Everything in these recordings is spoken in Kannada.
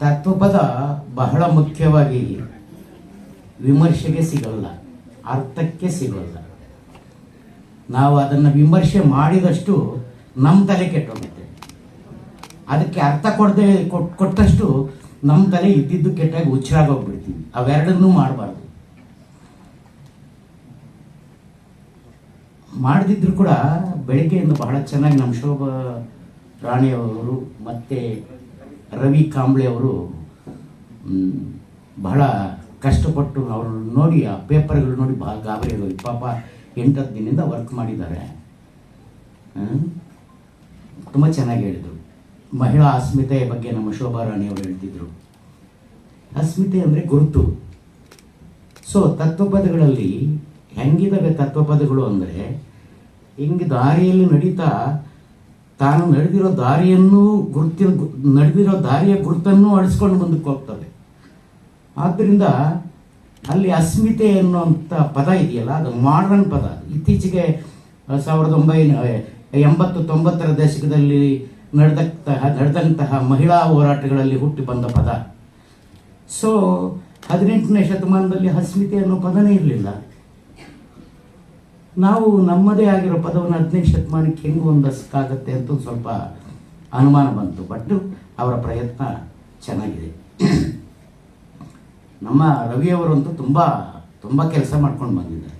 ತತ್ವಪದ ಬಹಳ ಮುಖ್ಯವಾಗಿ ವಿಮರ್ಶೆಗೆ ಸಿಗಲ್ಲ, ಅರ್ಥಕ್ಕೆ ಸಿಗಲ್ಲ. ನಾವು ಅದನ್ನು ವಿಮರ್ಶೆ ಮಾಡಿದಷ್ಟು ನಮ್ಮ ತಲೆ ಕೆಟ್ಟೋಗುತ್ತೆ. ಅದಕ್ಕೆ ಅರ್ಥ ಕೊಟ್ಟಷ್ಟು ನಮ್ಮ ತಲೆ ಇದ್ದಿದ್ದು ಕೆಟ್ಟಾಗಿ ಹುಚ್ಚಾಗೋಗ್ಬಿಡ್ತೀವಿ. ಅವೆರಡನ್ನೂ ಮಾಡಬಾರ್ದು. ಮಾಡದಿದ್ರು ಕೂಡ ಬೆಳಗ್ಗೆಯಿಂದ ಬಹಳ ಚೆನ್ನಾಗಿ ನಮ್ಮ ಶೋಭಾ ರಾಣಿಯವರು ಮತ್ತು ರವಿ ಕಾಂಬ್ಳೆ ಅವರು ಬಹಳ ಕಷ್ಟಪಟ್ಟು ಅವರು ನೋಡಿ ಆ ಪೇಪರ್ಗಳು ನೋಡಿ ಭಾಳ ಗಾಬರಿ ಆಗೋದು. ಪಾಪ 8-10 ದಿನದಿಂದ ವರ್ಕ್ ಮಾಡಿದ್ದಾರೆ. ತುಂಬ ಚೆನ್ನಾಗಿ ಹೇಳಿದರು. ಮಹಿಳಾ ಅಸ್ಮಿತೆಯ ಬಗ್ಗೆ ನಮ್ಮ ಶೋಭಾ ರಾಣಿಯವರು ಹೇಳ್ತಿದ್ರು. ಅಸ್ಮಿತೆ ಅಂದರೆ ಗುರುತು. ಸೊ ತತ್ವಪದಗಳಲ್ಲಿ ಹೆಂಗಿದಾವೆ ತತ್ವಪದಗಳು ಅಂದರೆ, ಹಿಂಗೆ ದಾರಿಯಲ್ಲಿ ನಡೀತಾ ತಾನು ನಡೆದಿರೋ ದಾರಿಯನ್ನು ನಡೆದಿರೋ ದಾರಿಯ ಗುರುತನ್ನು ಅಳಿಸ್ಕೊಂಡು ಮುಂದಕ್ಕೆ ಹೋಗ್ತವೆ. ಆದ್ದರಿಂದ ಅಲ್ಲಿ ಅಸ್ಮಿತೆ ಅನ್ನುವಂಥ ಪದ ಇದೆಯಲ್ಲ, ಅದು ಮಾಡರ್ನ್ ಪದ. ಇತ್ತೀಚೆಗೆ 1980-90ರ ದಶಕದಲ್ಲಿ ನಡೆದಂತಹ ಮಹಿಳಾ ಹೋರಾಟಗಳಲ್ಲಿ ಹುಟ್ಟಿ ಬಂದ ಪದ. ಸೊ 18ನೇ ಶತಮಾನದಲ್ಲಿ ಅಸ್ಮಿತೆ ಅನ್ನೋ ಪದನೇ ಇರಲಿಲ್ಲ. ನಾವು ನಮ್ಮದೇ ಆಗಿರೋ ಪದವನ್ನು 15ನೇ ಶತಮಾನಕ್ಕೆ ಹೆಂಗೆ ಹೊಂದಿಸಕ್ಕಾಗತ್ತೆ ಅಂತ ಸ್ವಲ್ಪ ಅನುಮಾನ ಬಂತು. ಬಟ್ ಅವರ ಪ್ರಯತ್ನ ಚೆನ್ನಾಗಿದೆ. ನಮ್ಮ ರವಿಯವರಂತೂ ತುಂಬ ತುಂಬ ಕೆಲಸ ಮಾಡ್ಕೊಂಡು ಬಂದಿದ್ದಾರೆ.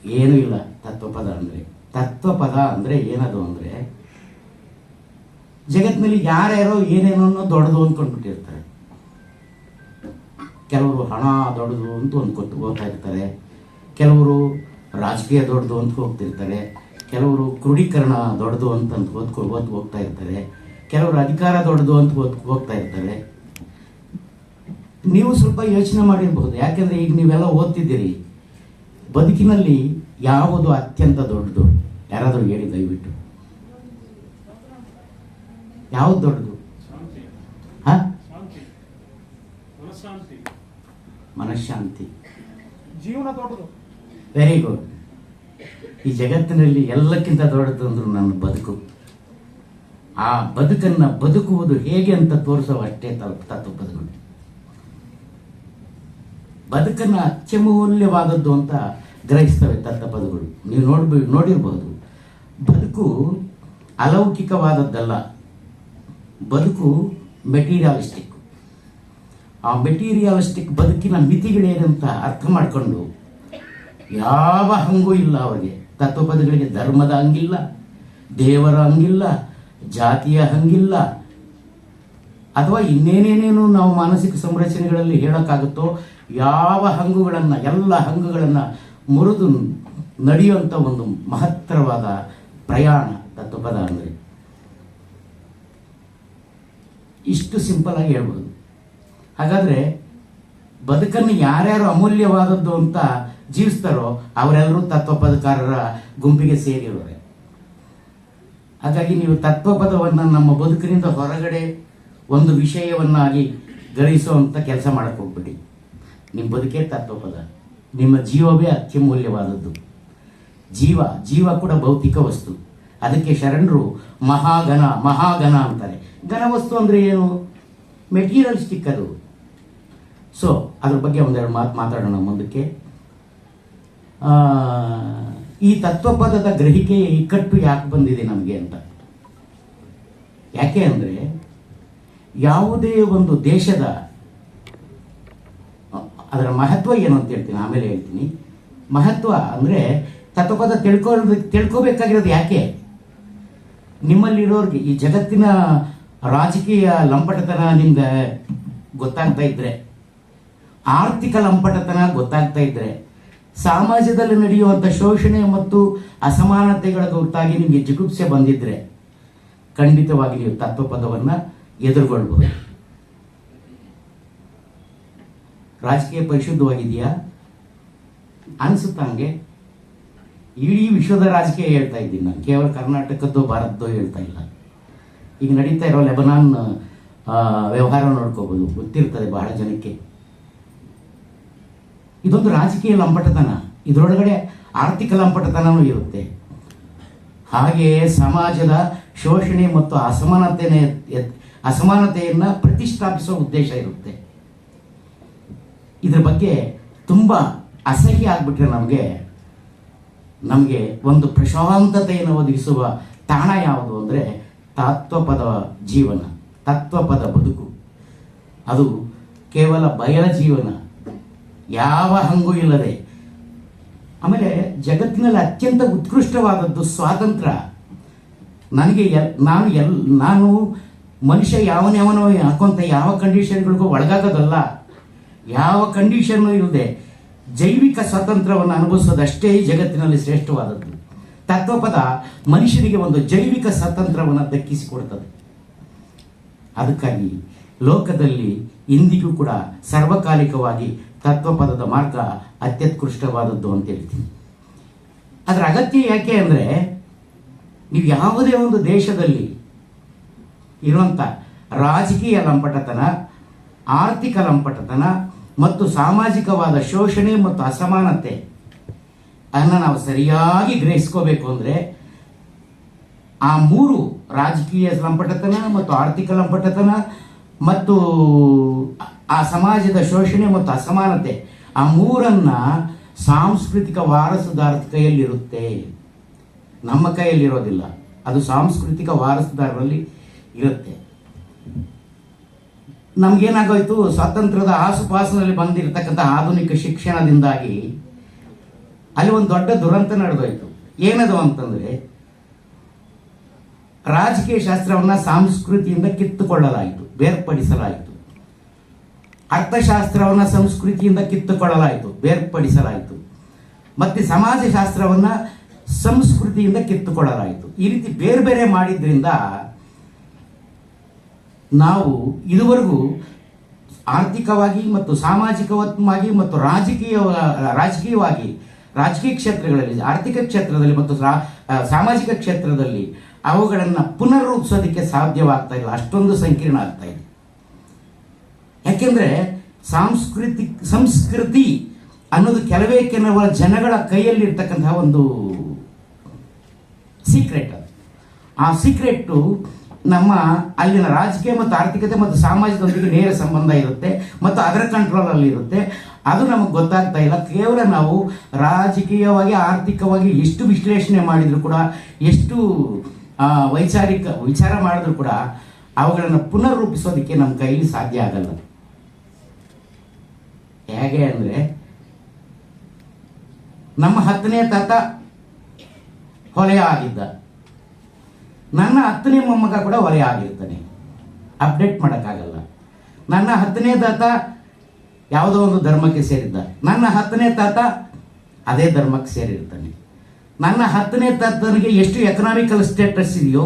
ಏನೂ ಇಲ್ಲ ತತ್ವಪದ ಅಂದರೆ. ತತ್ವಪದ ಅಂದರೆ ಏನದು ಅಂದರೆ, ಜಗತ್ತಿನಲ್ಲಿ ಯಾರ್ಯಾರೋ ಏನೇನೋ ದೊಡ್ಡದು ಅಂದ್ಕೊಂಡ್ಬಿಟ್ಟಿರ್ತಾರೆ. ಕೆಲವರು ಹಣ ದೊಡ್ಡದು ಅಂತ ಹೋಗ್ತಾ ಇರ್ತಾರೆ, ಕೆಲವರು ರಾಜಕೀಯ ದೊಡ್ಡದು ಅಂತ ಹೋಗ್ತಿರ್ತಾರೆ, ಕೆಲವರು ಕ್ರೋಢೀಕರಣ ದೊಡ್ಡದು ಅಂತ ಹೋಗ್ತಾ ಇರ್ತಾರೆ, ಕೆಲವರು ಅಧಿಕಾರ ದೊಡ್ಡದು ಅಂತ ಹೋಗ್ತಾ ಇರ್ತಾರೆ. ನೀವು ಸ್ವಲ್ಪ ಯೋಚನೆ ಮಾಡಿರ್ಬೋದು. ಯಾಕೆಂದರೆ ಈಗ ನೀವೆಲ್ಲ ಓದ್ತಿದ್ದೀರಿ. ಬದುಕಿನಲ್ಲಿ ಯಾವುದು ಅತ್ಯಂತ ದೊಡ್ಡದು? ಯಾರಾದರೂ ಹೇಳಿ ದಯವಿಟ್ಟು. ಯಾವುದು ದೊಡ್ಡದು? ಮನಃಶಾಂತಿ. ಜೀವನ ದೊಡ್ಡದು. Very good. ಈ ಜಗತ್ತಿನಲ್ಲಿ ಎಲ್ಲಕ್ಕಿಂತ ದೊಡ್ಡದು ಅಂದ್ರು ನನ್ನ ಬದುಕು. ಆ ಬದುಕನ್ನು ಬದುಕುವುದು ಹೇಗೆ ಅಂತ ತೋರಿಸೋ ಅಷ್ಟೇ ತತ್ವಪದಗಳು. ಬದುಕನ್ನು ಅತ್ಯಮೂಲ್ಯವಾದದ್ದು ಅಂತ ಗ್ರಹಿಸ್ತವೆ ತತ್ವಪದಗಳು. ನೀವು ನೋಡಿರ್ಬೋದು. ಬದುಕು ಅಲೌಕಿಕವಾದದ್ದಲ್ಲ, ಬದುಕು ಮೆಟೀರಿಯಲಿಸ್ಟಿಕ್. ಆ ಮೆಟೀರಿಯಲಿಸ್ಟಿಕ್ ಬದುಕಿನ ಮಿತಿಗಳೇನಂತ ಅರ್ಥ ಮಾಡಿಕೊಂಡು ಯಾವ ಹಂಗೂ ಇಲ್ಲ ಅವರಿಗೆ. ತತ್ವಪದಗಳಿಗೆ ಧರ್ಮದ ಹಂಗಿಲ್ಲ, ದೇವರ ಹಂಗಿಲ್ಲ, ಜಾತಿಯ ಹಂಗಿಲ್ಲ, ಅಥವಾ ಇನ್ನೇನೇನೇನು ನಾವು ಮಾನಸಿಕ ಸಂರಚನೆಗಳಲ್ಲಿ ಹೇಳೋಕ್ಕಾಗುತ್ತೋ ಯಾವ ಹಂಗುಗಳನ್ನು, ಎಲ್ಲ ಹಂಗುಗಳನ್ನು ಮುರಿದು ನಡೆಯುವಂಥ ಒಂದು ಮಹತ್ತರವಾದ ಪ್ರಯಾಣ ತತ್ವಪದ ಅಂದರೆ. ಇಷ್ಟು ಸಿಂಪಲ್ ಆಗಿ ಹೇಳ್ಬೋದು. ಹಾಗಾದರೆ ಬದುಕನ್ನು ಯಾರ್ಯಾರು ಅಮೂಲ್ಯವಾದದ್ದು ಅಂತ ಜೀವಿಸ್ತಾರೋ ಅವರೆಲ್ಲರೂ ತತ್ವಪದಕಾರರ ಗುಂಪಿಗೆ ಸೇರಿರೋರೆ. ಹಾಗಾಗಿ ನೀವು ತತ್ವಪದವನ್ನು ನಮ್ಮ ಬದುಕಿನಿಂದ ಹೊರಗಡೆ ಒಂದು ವಿಷಯವನ್ನಾಗಿ ಗ್ರಹಿಸುವಂಥ ಕೆಲಸ ಮಾಡಕ್ಕೆ ಹೋಗ್ಬೇಡಿ. ನಿಮ್ಮ ಬದುಕೇ ತತ್ವಪದ. ನಿಮ್ಮ ಜೀವವೇ ಅತ್ಯಮೂಲ್ಯವಾದದ್ದು. ಜೀವ ಕೂಡ ಭೌತಿಕ ವಸ್ತು. ಅದಕ್ಕೆ ಶರಣರು ಮಹಾಘನ ಅಂತಾರೆ. ಘನವಸ್ತು ಅಂದರೆ ಏನು? ಮೆಟೀರಿಯಲಿಸ್ಟಿಕ್ ಅದು. ಸೊ ಅದ್ರ ಬಗ್ಗೆ ಒಂದೆರಡು ಮಾತಾಡೋಣ ಮುಂದಕ್ಕೆ. ಈ ತತ್ವಪದದ ಗ್ರಹಿಕೆ ಇಕ್ಕಟ್ಟು ಯಾಕೆ ಬಂದಿದೆ ನಮಗೆ ಅಂತ. ಯಾಕೆ ಅಂದರೆ, ಯಾವುದೇ ಒಂದು ದೇಶದ ಅದರ ಮಹತ್ವ ಏನು ಅಂತ ಹೇಳ್ತೀನಿ, ಆಮೇಲೆ ಹೇಳ್ತೀನಿ. ಮಹತ್ವ ಅಂದರೆ ತತ್ವಪದ ತಿಳ್ಕೋಬೇಕಾಗಿರೋದು ಯಾಕೆ? ನಿಮ್ಮಲ್ಲಿರೋರಿಗೆ ಈ ಜಗತ್ತಿನ ರಾಜಕೀಯ ಲಂಪಟತನ ನಿಮ್ಗೆ ಗೊತ್ತಾಗ್ತಾ ಇದ್ರೆ, ಆರ್ಥಿಕ ಲಂಪಟತನ ಗೊತ್ತಾಗ್ತಾ ಇದ್ರೆ, ಸಮಾಜದಲ್ಲಿ ನಡೆಯುವಂಥ ಶೋಷಣೆ ಮತ್ತು ಅಸಮಾನತೆಗಳ ಕುರಿತಾಗಿ ನಿಮಗೆ ಜಿಗುಪ್ಸೆ ಬಂದಿದ್ರೆ ಖಂಡಿತವಾಗಿ ನೀವು ತತ್ವಪದವನ್ನು ಎದುರುಗೊಳ್ಬಹುದು. ರಾಜಕೀಯ ಪರಿಶುದ್ಧವಾಗಿದೆಯಾ ಅನಿಸುತ್ತ ಹಂಗೆ? ಇಡೀ ವಿಶ್ವದ ರಾಜಕೀಯ ಹೇಳ್ತಾ ಇದ್ದೀನಿ ನಾನು, ಕೇವಲ ಕರ್ನಾಟಕದ್ದು ಭಾರತದ್ದು ಹೇಳ್ತಾ ಇಲ್ಲ. ಈಗ ನಡೀತಾ ಇರೋ ಲೆಬನಾನ್ ವ್ಯವಹಾರ ನೋಡ್ಕೋಬೋದು, ಗೊತ್ತಿರ್ತದೆ ಬಹಳ ಜನಕ್ಕೆ. ಇದೊಂದು ರಾಜಕೀಯ ಲಂಪಟತನ, ಇದರೊಳಗಡೆ ಆರ್ಥಿಕ ಲಂಪಟತನವೂ ಇರುತ್ತೆ. ಹಾಗೆಯೇ ಸಮಾಜದ ಶೋಷಣೆ ಮತ್ತು ಅಸಮಾನತೆಯನ್ನು ಪ್ರತಿಷ್ಠಾಪಿಸುವ ಉದ್ದೇಶ ಇರುತ್ತೆ. ಇದ್ರ ಬಗ್ಗೆ ತುಂಬ ಅಸಹ್ಯ ಆಗಿಬಿಟ್ರೆ ನಮಗೆ ಒಂದು ಪ್ರಶಾಂತತೆಯನ್ನು ಒದಗಿಸುವ ತಾಣ ಯಾವುದು ಅಂದರೆ ತತ್ವಪದ ಜೀವನ, ತತ್ವಪದ ಬದುಕು. ಅದು ಕೇವಲ ಬಯಲ ಜೀವನ, ಯಾವ ಹಂಗೂ ಇಲ್ಲದೆ. ಆಮೇಲೆ ಜಗತ್ತಿನಲ್ಲಿ ಅತ್ಯಂತ ಉತ್ಕೃಷ್ಟವಾದದ್ದು ಸ್ವಾತಂತ್ರ್ಯ. ನಾನು ಮನುಷ್ಯ ಯಾವನೋ ಹಾಕೊಂತ ಯಾವ ಕಂಡೀಷನ್ಗಳಿಗೂ ಒಳಗಾಗೋದಲ್ಲ, ಯಾವ ಕಂಡೀಷನ್ನು ಇಲ್ಲದೆ ಜೈವಿಕ ಸ್ವಾತಂತ್ರ್ಯವನ್ನು ಅನುಭವಿಸೋದಷ್ಟೇ ಜಗತ್ತಿನಲ್ಲಿ ಶ್ರೇಷ್ಠವಾದದ್ದು. ತತ್ವಪದ ಮನುಷ್ಯನಿಗೆ ಒಂದು ಜೈವಿಕ ಸ್ವಾತಂತ್ರ್ಯವನ್ನು ದಕ್ಕಿಸಿಕೊಡ್ತದೆ. ಅದಕ್ಕಾಗಿ ಲೋಕದಲ್ಲಿ ಇಂದಿಗೂ ಕೂಡ ಸಾರ್ವಕಾಲಿಕವಾಗಿ ತತ್ವಪದದ ಮಾರ್ಗ ಅತ್ಯುತ್ಕೃಷ್ಟವಾದದ್ದು ಅಂತ ಹೇಳ್ತೀನಿ. ಅದರ ಅಗತ್ಯ ಯಾಕೆ ಅಂದರೆ, ನೀವು ಯಾವುದೇ ಒಂದು ದೇಶದಲ್ಲಿ ಇರುವಂಥ ರಾಜಕೀಯ ಲಂಪಟತನ, ಆರ್ಥಿಕ ಲಂಪಟತನ ಮತ್ತು ಸಾಮಾಜಿಕವಾದ ಶೋಷಣೆ ಮತ್ತು ಅಸಮಾನತೆ ಅನ್ನು ನಾವು ಸರಿಯಾಗಿ ಗ್ರಹಿಸ್ಕೋಬೇಕು ಅಂದರೆ ಆ ಮೂರು, ರಾಜಕೀಯ ಲಂಪಟತನ ಮತ್ತು ಆರ್ಥಿಕ ಲಂಪಟತನ ಮತ್ತು ಆ ಸಮಾಜದ ಶೋಷಣೆ ಮತ್ತು ಅಸಮಾನತೆ, ಆ ಮೂರನ್ನು ಸಾಂಸ್ಕೃತಿಕ ವಾರಸುದಾರರ ಕೈಯಲ್ಲಿರುತ್ತೆ, ನಮ್ಮ ಕೈಯಲ್ಲಿರೋದಿಲ್ಲ. ಅದು ಸಾಂಸ್ಕೃತಿಕ ವಾರಸುದಾರರಲ್ಲಿ ಇರುತ್ತೆ. ನಮಗೇನಾಗೋಯ್ತು, ಸ್ವಾತಂತ್ರ್ಯದ ಆಸುಪಾಸಿನಲ್ಲಿ ಬಂದಿರತಕ್ಕಂಥ ಆಧುನಿಕ ಶಿಕ್ಷಣದಿಂದಾಗಿ ಅಲ್ಲಿ ಒಂದು ದೊಡ್ಡ ದುರಂತ ನಡೆದೋಯ್ತು. ಏನದು ಅಂತಂದರೆ, ರಾಜಕೀಯ ಶಾಸ್ತ್ರವನ್ನು ಸಂಸ್ಕೃತಿಯಿಂದ ಕಿತ್ತುಕೊಳ್ಳಲಾಯಿತು, ಬೇರ್ಪಡಿಸಲಾಯಿತು. ಅರ್ಥಶಾಸ್ತ್ರವನ್ನು ಸಂಸ್ಕೃತಿಯಿಂದ ಕಿತ್ತುಕೊಳ್ಳಲಾಯಿತು, ಬೇರ್ಪಡಿಸಲಾಯಿತು. ಮತ್ತು ಸಮಾಜಶಾಸ್ತ್ರವನ್ನು ಸಂಸ್ಕೃತಿಯಿಂದ ಕಿತ್ತುಕೊಳ್ಳಲಾಯಿತು. ಈ ರೀತಿ ಬೇರೆ ಬೇರೆ ಮಾಡಿದ್ರಿಂದ ನಾವು ಇದುವರೆಗೂ ಆರ್ಥಿಕವಾಗಿ ಮತ್ತು ಸಾಮಾಜಿಕವಾಗಿ ಮತ್ತು ರಾಜಕೀಯವಾಗಿ ರಾಜಕೀಯ ಕ್ಷೇತ್ರಗಳಲ್ಲಿ, ಆರ್ಥಿಕ ಕ್ಷೇತ್ರದಲ್ಲಿ ಮತ್ತು ಸಾಮಾಜಿಕ ಕ್ಷೇತ್ರದಲ್ಲಿ ಅವುಗಳನ್ನು ಪುನರ್ರೂಪಿಸೋದಕ್ಕೆ ಸಾಧ್ಯವಾಗ್ತಾ ಇಲ್ಲ, ಅಷ್ಟೊಂದು ಸಂಕೀರ್ಣ ಆಗ್ತಾ ಇದೆ. ಯಾಕೆಂದರೆ ಸಂಸ್ಕೃತಿ ಅನ್ನೋದು ಕೆಲವೇ ಜನಗಳ ಕೈಯಲ್ಲಿರ್ತಕ್ಕಂತಹ ಒಂದು ಸೀಕ್ರೆಟ್. ಅದು ಆ ಸೀಕ್ರೆಟ್ಟು ನಮ್ಮ ಅಲ್ಲಿನ ರಾಜಕೀಯ ಮತ್ತು ಆರ್ಥಿಕತೆ ಮತ್ತು ಸಮಾಜದೊಂದಿಗೆ ನೇರ ಸಂಬಂಧ ಇರುತ್ತೆ ಮತ್ತು ಅದರ ಕಂಟ್ರೋಲಲ್ಲಿ ಇರುತ್ತೆ. ಅದು ನಮಗೆ ಗೊತ್ತಾಗ್ತಾ ಇಲ್ಲ. ಕೇವಲ ನಾವು ರಾಜಕೀಯವಾಗಿ ಆರ್ಥಿಕವಾಗಿ ಎಷ್ಟು ವಿಶ್ಲೇಷಣೆ ಮಾಡಿದರೂ ಕೂಡ, ಎಷ್ಟು ವೈಚಾರಿಕ ವಿಚಾರ ಮಾಡಿದ್ರು ಕೂಡ ಅವುಗಳನ್ನು ಪುನರ್ರೂಪಿಸೋದಕ್ಕೆ ನಮ್ಮ ಕೈಲಿ ಸಾಧ್ಯ ಆಗಲ್ಲ. ಹೇಗೆ ಅಂದರೆ, ನಮ್ಮ 10ನೇ ತಾತ ಹೊಲೆಯ ಆಗಿದ್ದ, ನನ್ನ 10ನೇ ಮೊಮ್ಮಗ ಕೂಡ ಹೊಲೆಯ ಆಗಿರ್ತಾನೆ. ಅಪ್ಡೇಟ್ ಮಾಡೋಕ್ಕಾಗಲ್ಲ. ನನ್ನ 10ನೇ ತಾತ ಯಾವುದೋ ಒಂದು ಧರ್ಮಕ್ಕೆ ಸೇರಿದ್ದ, ನನ್ನ 10ನೇ ತಾತ ಅದೇ ಧರ್ಮಕ್ಕೆ ಸೇರಿರ್ತಾನೆ. ನನ್ನ 10ನೇ ತಾತನಿಗೆ ಎಷ್ಟು ಎಕನಾಮಿಕಲ್ ಸ್ಟೇಟಸ್ ಇದೆಯೋ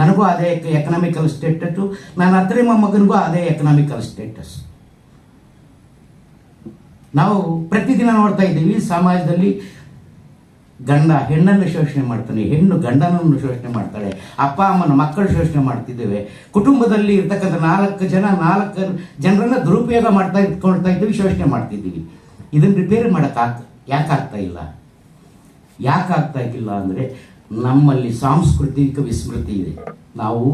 ನನಗೂ ಅದೇ ಎಕನಾಮಿಕಲ್ ಸ್ಟೇಟಸ್ಸು, ನನ್ನ 10ನೇ ಮೊಮ್ಮಗನಿಗೂ ಅದೇ ಎಕನಾಮಿಕಲ್ ಸ್ಟೇಟಸ್. ನಾವು ಪ್ರತಿದಿನ ನೋಡ್ತಾ ಇದ್ದೀವಿ ಸಮಾಜದಲ್ಲಿ, ಗಂಡ ಹೆಣ್ಣನ್ನು ಶೋಷಣೆ ಮಾಡ್ತಾನೆ, ಹೆಣ್ಣು ಗಂಡನನ್ನು ಶೋಷಣೆ ಮಾಡ್ತಾಳೆ, ಅಪ್ಪ ಅಮ್ಮನ ಮಕ್ಕಳು ಶೋಷಣೆ ಮಾಡ್ತಿದ್ದೇವೆ. ಕುಟುಂಬದಲ್ಲಿ ಇರ್ತಕ್ಕಂಥ 4 ಜನರನ್ನ ದುರುಪಯೋಗ ಇಟ್ಕೊಳ್ತಾ ಇದ್ದೀವಿ, ಶೋಷಣೆ ಮಾಡ್ತಿದ್ದೀವಿ. ಇದನ್ನು ರಿಪೇರಿ ಯಾಕಾಗ್ತಾ ಇಲ್ಲ? ಯಾಕಾಗ್ತಾ ಇಲ್ಲ ಅಂದರೆ, ನಮ್ಮಲ್ಲಿ ಸಾಂಸ್ಕೃತಿಕ ವಿಸ್ಮೃತಿ ಇದೆ. ನಾವು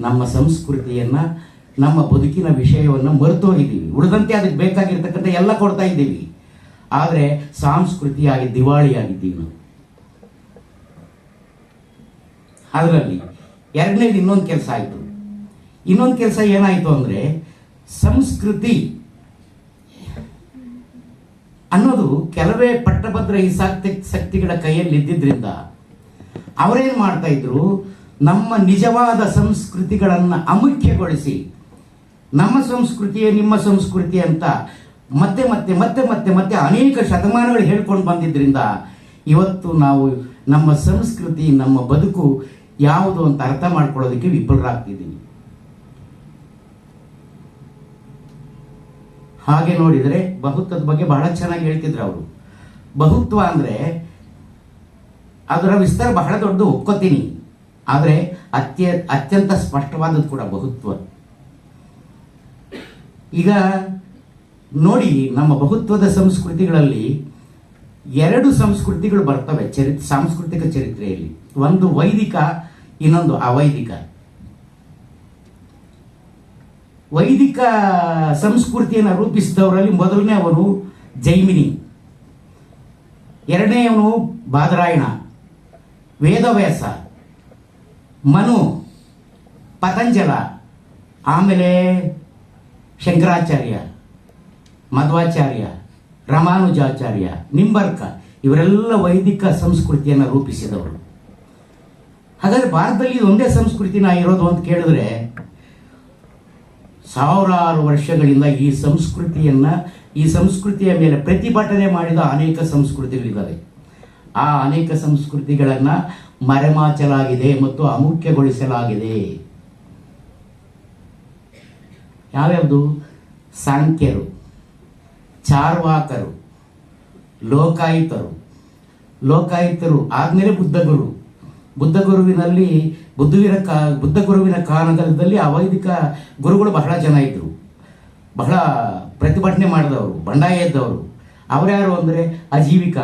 ನಮ್ಮ ಸಂಸ್ಕೃತಿಯನ್ನು, ನಮ್ಮ ಬದುಕಿನ ವಿಷಯವನ್ನು ಮರೆತು ಹೋಗಿದ್ದೀವಿ. ಉಳಿದಂತೆ ಅದಕ್ಕೆ ಬೇಕಾಗಿರ್ತಕ್ಕಂಥ ಎಲ್ಲ ಕೊಡ್ತಾ ಇದ್ದೀವಿ, ಆದರೆ ಸಂಸ್ಕೃತಿಯಾಗಿ ದಿವಾಳಿಯಾಗಿದ್ದೀವಿ ನಾವು. ಅದರಲ್ಲಿ ಎರಡನೇದು ಇನ್ನೊಂದು ಕೆಲಸ ಆಯಿತು. ಇನ್ನೊಂದು ಕೆಲಸ ಏನಾಯಿತು ಅಂದರೆ, ಸಂಸ್ಕೃತಿ ಅನ್ನೋದು ಕೆಲವೇ ಪಟ್ಟಭದ್ರ ಶಕ್ತಿಗಳ ಕೈಯಲ್ಲಿ ಇದ್ದಿದ್ದರಿಂದ ಅವರೇನು ಮಾಡ್ತಾ ಇದ್ರು, ನಮ್ಮ ನಿಜವಾದ ಸಂಸ್ಕೃತಿಗಳನ್ನು ಅಮುಖ್ಯಗೊಳಿಸಿ ನಮ್ಮ ಸಂಸ್ಕೃತಿಯೇ ನಿಮ್ಮ ಸಂಸ್ಕೃತಿ ಅಂತ ಮತ್ತೆ ಮತ್ತೆ ಮತ್ತೆ ಮತ್ತೆ ಮತ್ತೆ ಅನೇಕ ಶತಮಾನಗಳು ಹೇಳ್ಕೊಂಡು ಬಂದಿದ್ದರಿಂದ ಇವತ್ತು ನಾವು ನಮ್ಮ ಸಂಸ್ಕೃತಿ, ನಮ್ಮ ಬದುಕು ಯಾವುದು ಅಂತ ಅರ್ಥ ಮಾಡ್ಕೊಳ್ಳೋದಕ್ಕೆ ವಿಫಲರಾಗ್ತಿದ್ದೀವಿ. ಹಾಗೆ ನೋಡಿದರೆ ಬಹುತ್ವದ ಬಗ್ಗೆ ಬಹಳ ಚೆನ್ನಾಗಿ ಹೇಳ್ತಿದ್ರು ಅವರು. ಬಹುತ್ವ ಅಂದರೆ ಅದರ ವಿಸ್ತಾರ ಬಹಳ ದೊಡ್ಡ, ಒಪ್ಕೋತೀನಿ. ಆದರೆ ಅತ್ಯಂತ ಸ್ಪಷ್ಟವಾದದ್ದು ಕೂಡ ಬಹುತ್ವ. ಈಗ ನೋಡಿ, ನಮ್ಮ ಬಹುತ್ವದ ಸಂಸ್ಕೃತಿಗಳಲ್ಲಿ 2 ಸಂಸ್ಕೃತಿಗಳು ಬರ್ತವೆ ಸಾಂಸ್ಕೃತಿಕ ಚರಿತ್ರೆಯಲ್ಲಿ. ಒಂದು ವೈದಿಕ, ಇನ್ನೊಂದು ಅವೈದಿಕ. ವೈದಿಕ ಸಂಸ್ಕೃತಿಯನ್ನು ರೂಪಿಸಿದವರಲ್ಲಿ ಮೊದಲನೇ ಅವನು ಜೈಮಿನಿ, ಎರಡನೆಯವನು ಬಾದರಾಯಣ, ವೇದವ್ಯಾಸ, ಮನು, ಪತಂಜಲ, ಆಮೇಲೆ ಶಂಕರಾಚಾರ್ಯ, ಮಧ್ವಾಚಾರ್ಯ, ರಾಮಾನುಜಾಚಾರ್ಯ, ನಿಂಬರ್ಕ, ಇವರೆಲ್ಲ ವೈದಿಕ ಸಂಸ್ಕೃತಿಯನ್ನು ರೂಪಿಸಿದವರು. ಹಾಗಾದ್ರೆ ಭಾರತದಲ್ಲಿ ಒಂದೇ ಸಂಸ್ಕೃತಿನ ಇರೋದು ಅಂತ ಕೇಳಿದ್ರೆ, ಸಾವಿರಾರು ವರ್ಷಗಳಿಂದ ಈ ಸಂಸ್ಕೃತಿಯ ಮೇಲೆ ಪ್ರತಿಭಟನೆ ಮಾಡಿದ ಅನೇಕ ಸಂಸ್ಕೃತಿಗಳಿದ್ದಾವೆ. ಆ ಅನೇಕ ಸಂಸ್ಕೃತಿಗಳನ್ನು ಮರೆಮಾಚಲಾಗಿದೆ ಮತ್ತು ಅಮುಖ್ಯಗೊಳಿಸಲಾಗಿದೆ. ಯಾವ್ಯಾವುದು? ಸಾಂಖ್ಯರು, ಚಾರ್ವಾಕರು, ಲೋಕಾಯುತರು ಆದ್ಮೇಲೆ ಬುದ್ಧಗುರುವಿನಲ್ಲಿ ಬುದ್ಧಗುರುವಿನ ಕಾಲದಲ್ಲಿ ಅವೈದಿಕ ಗುರುಗಳು ಬಹಳ ಜನ ಇದ್ದರು, ಬಹಳ ಪ್ರತಿಭಟನೆ ಮಾಡಿದವರು, ಬಂಡಾಯ ಎದ್ದವರು. ಅವರ್ಯಾರು ಅಂದರೆ ಅಜೀವಿಕ,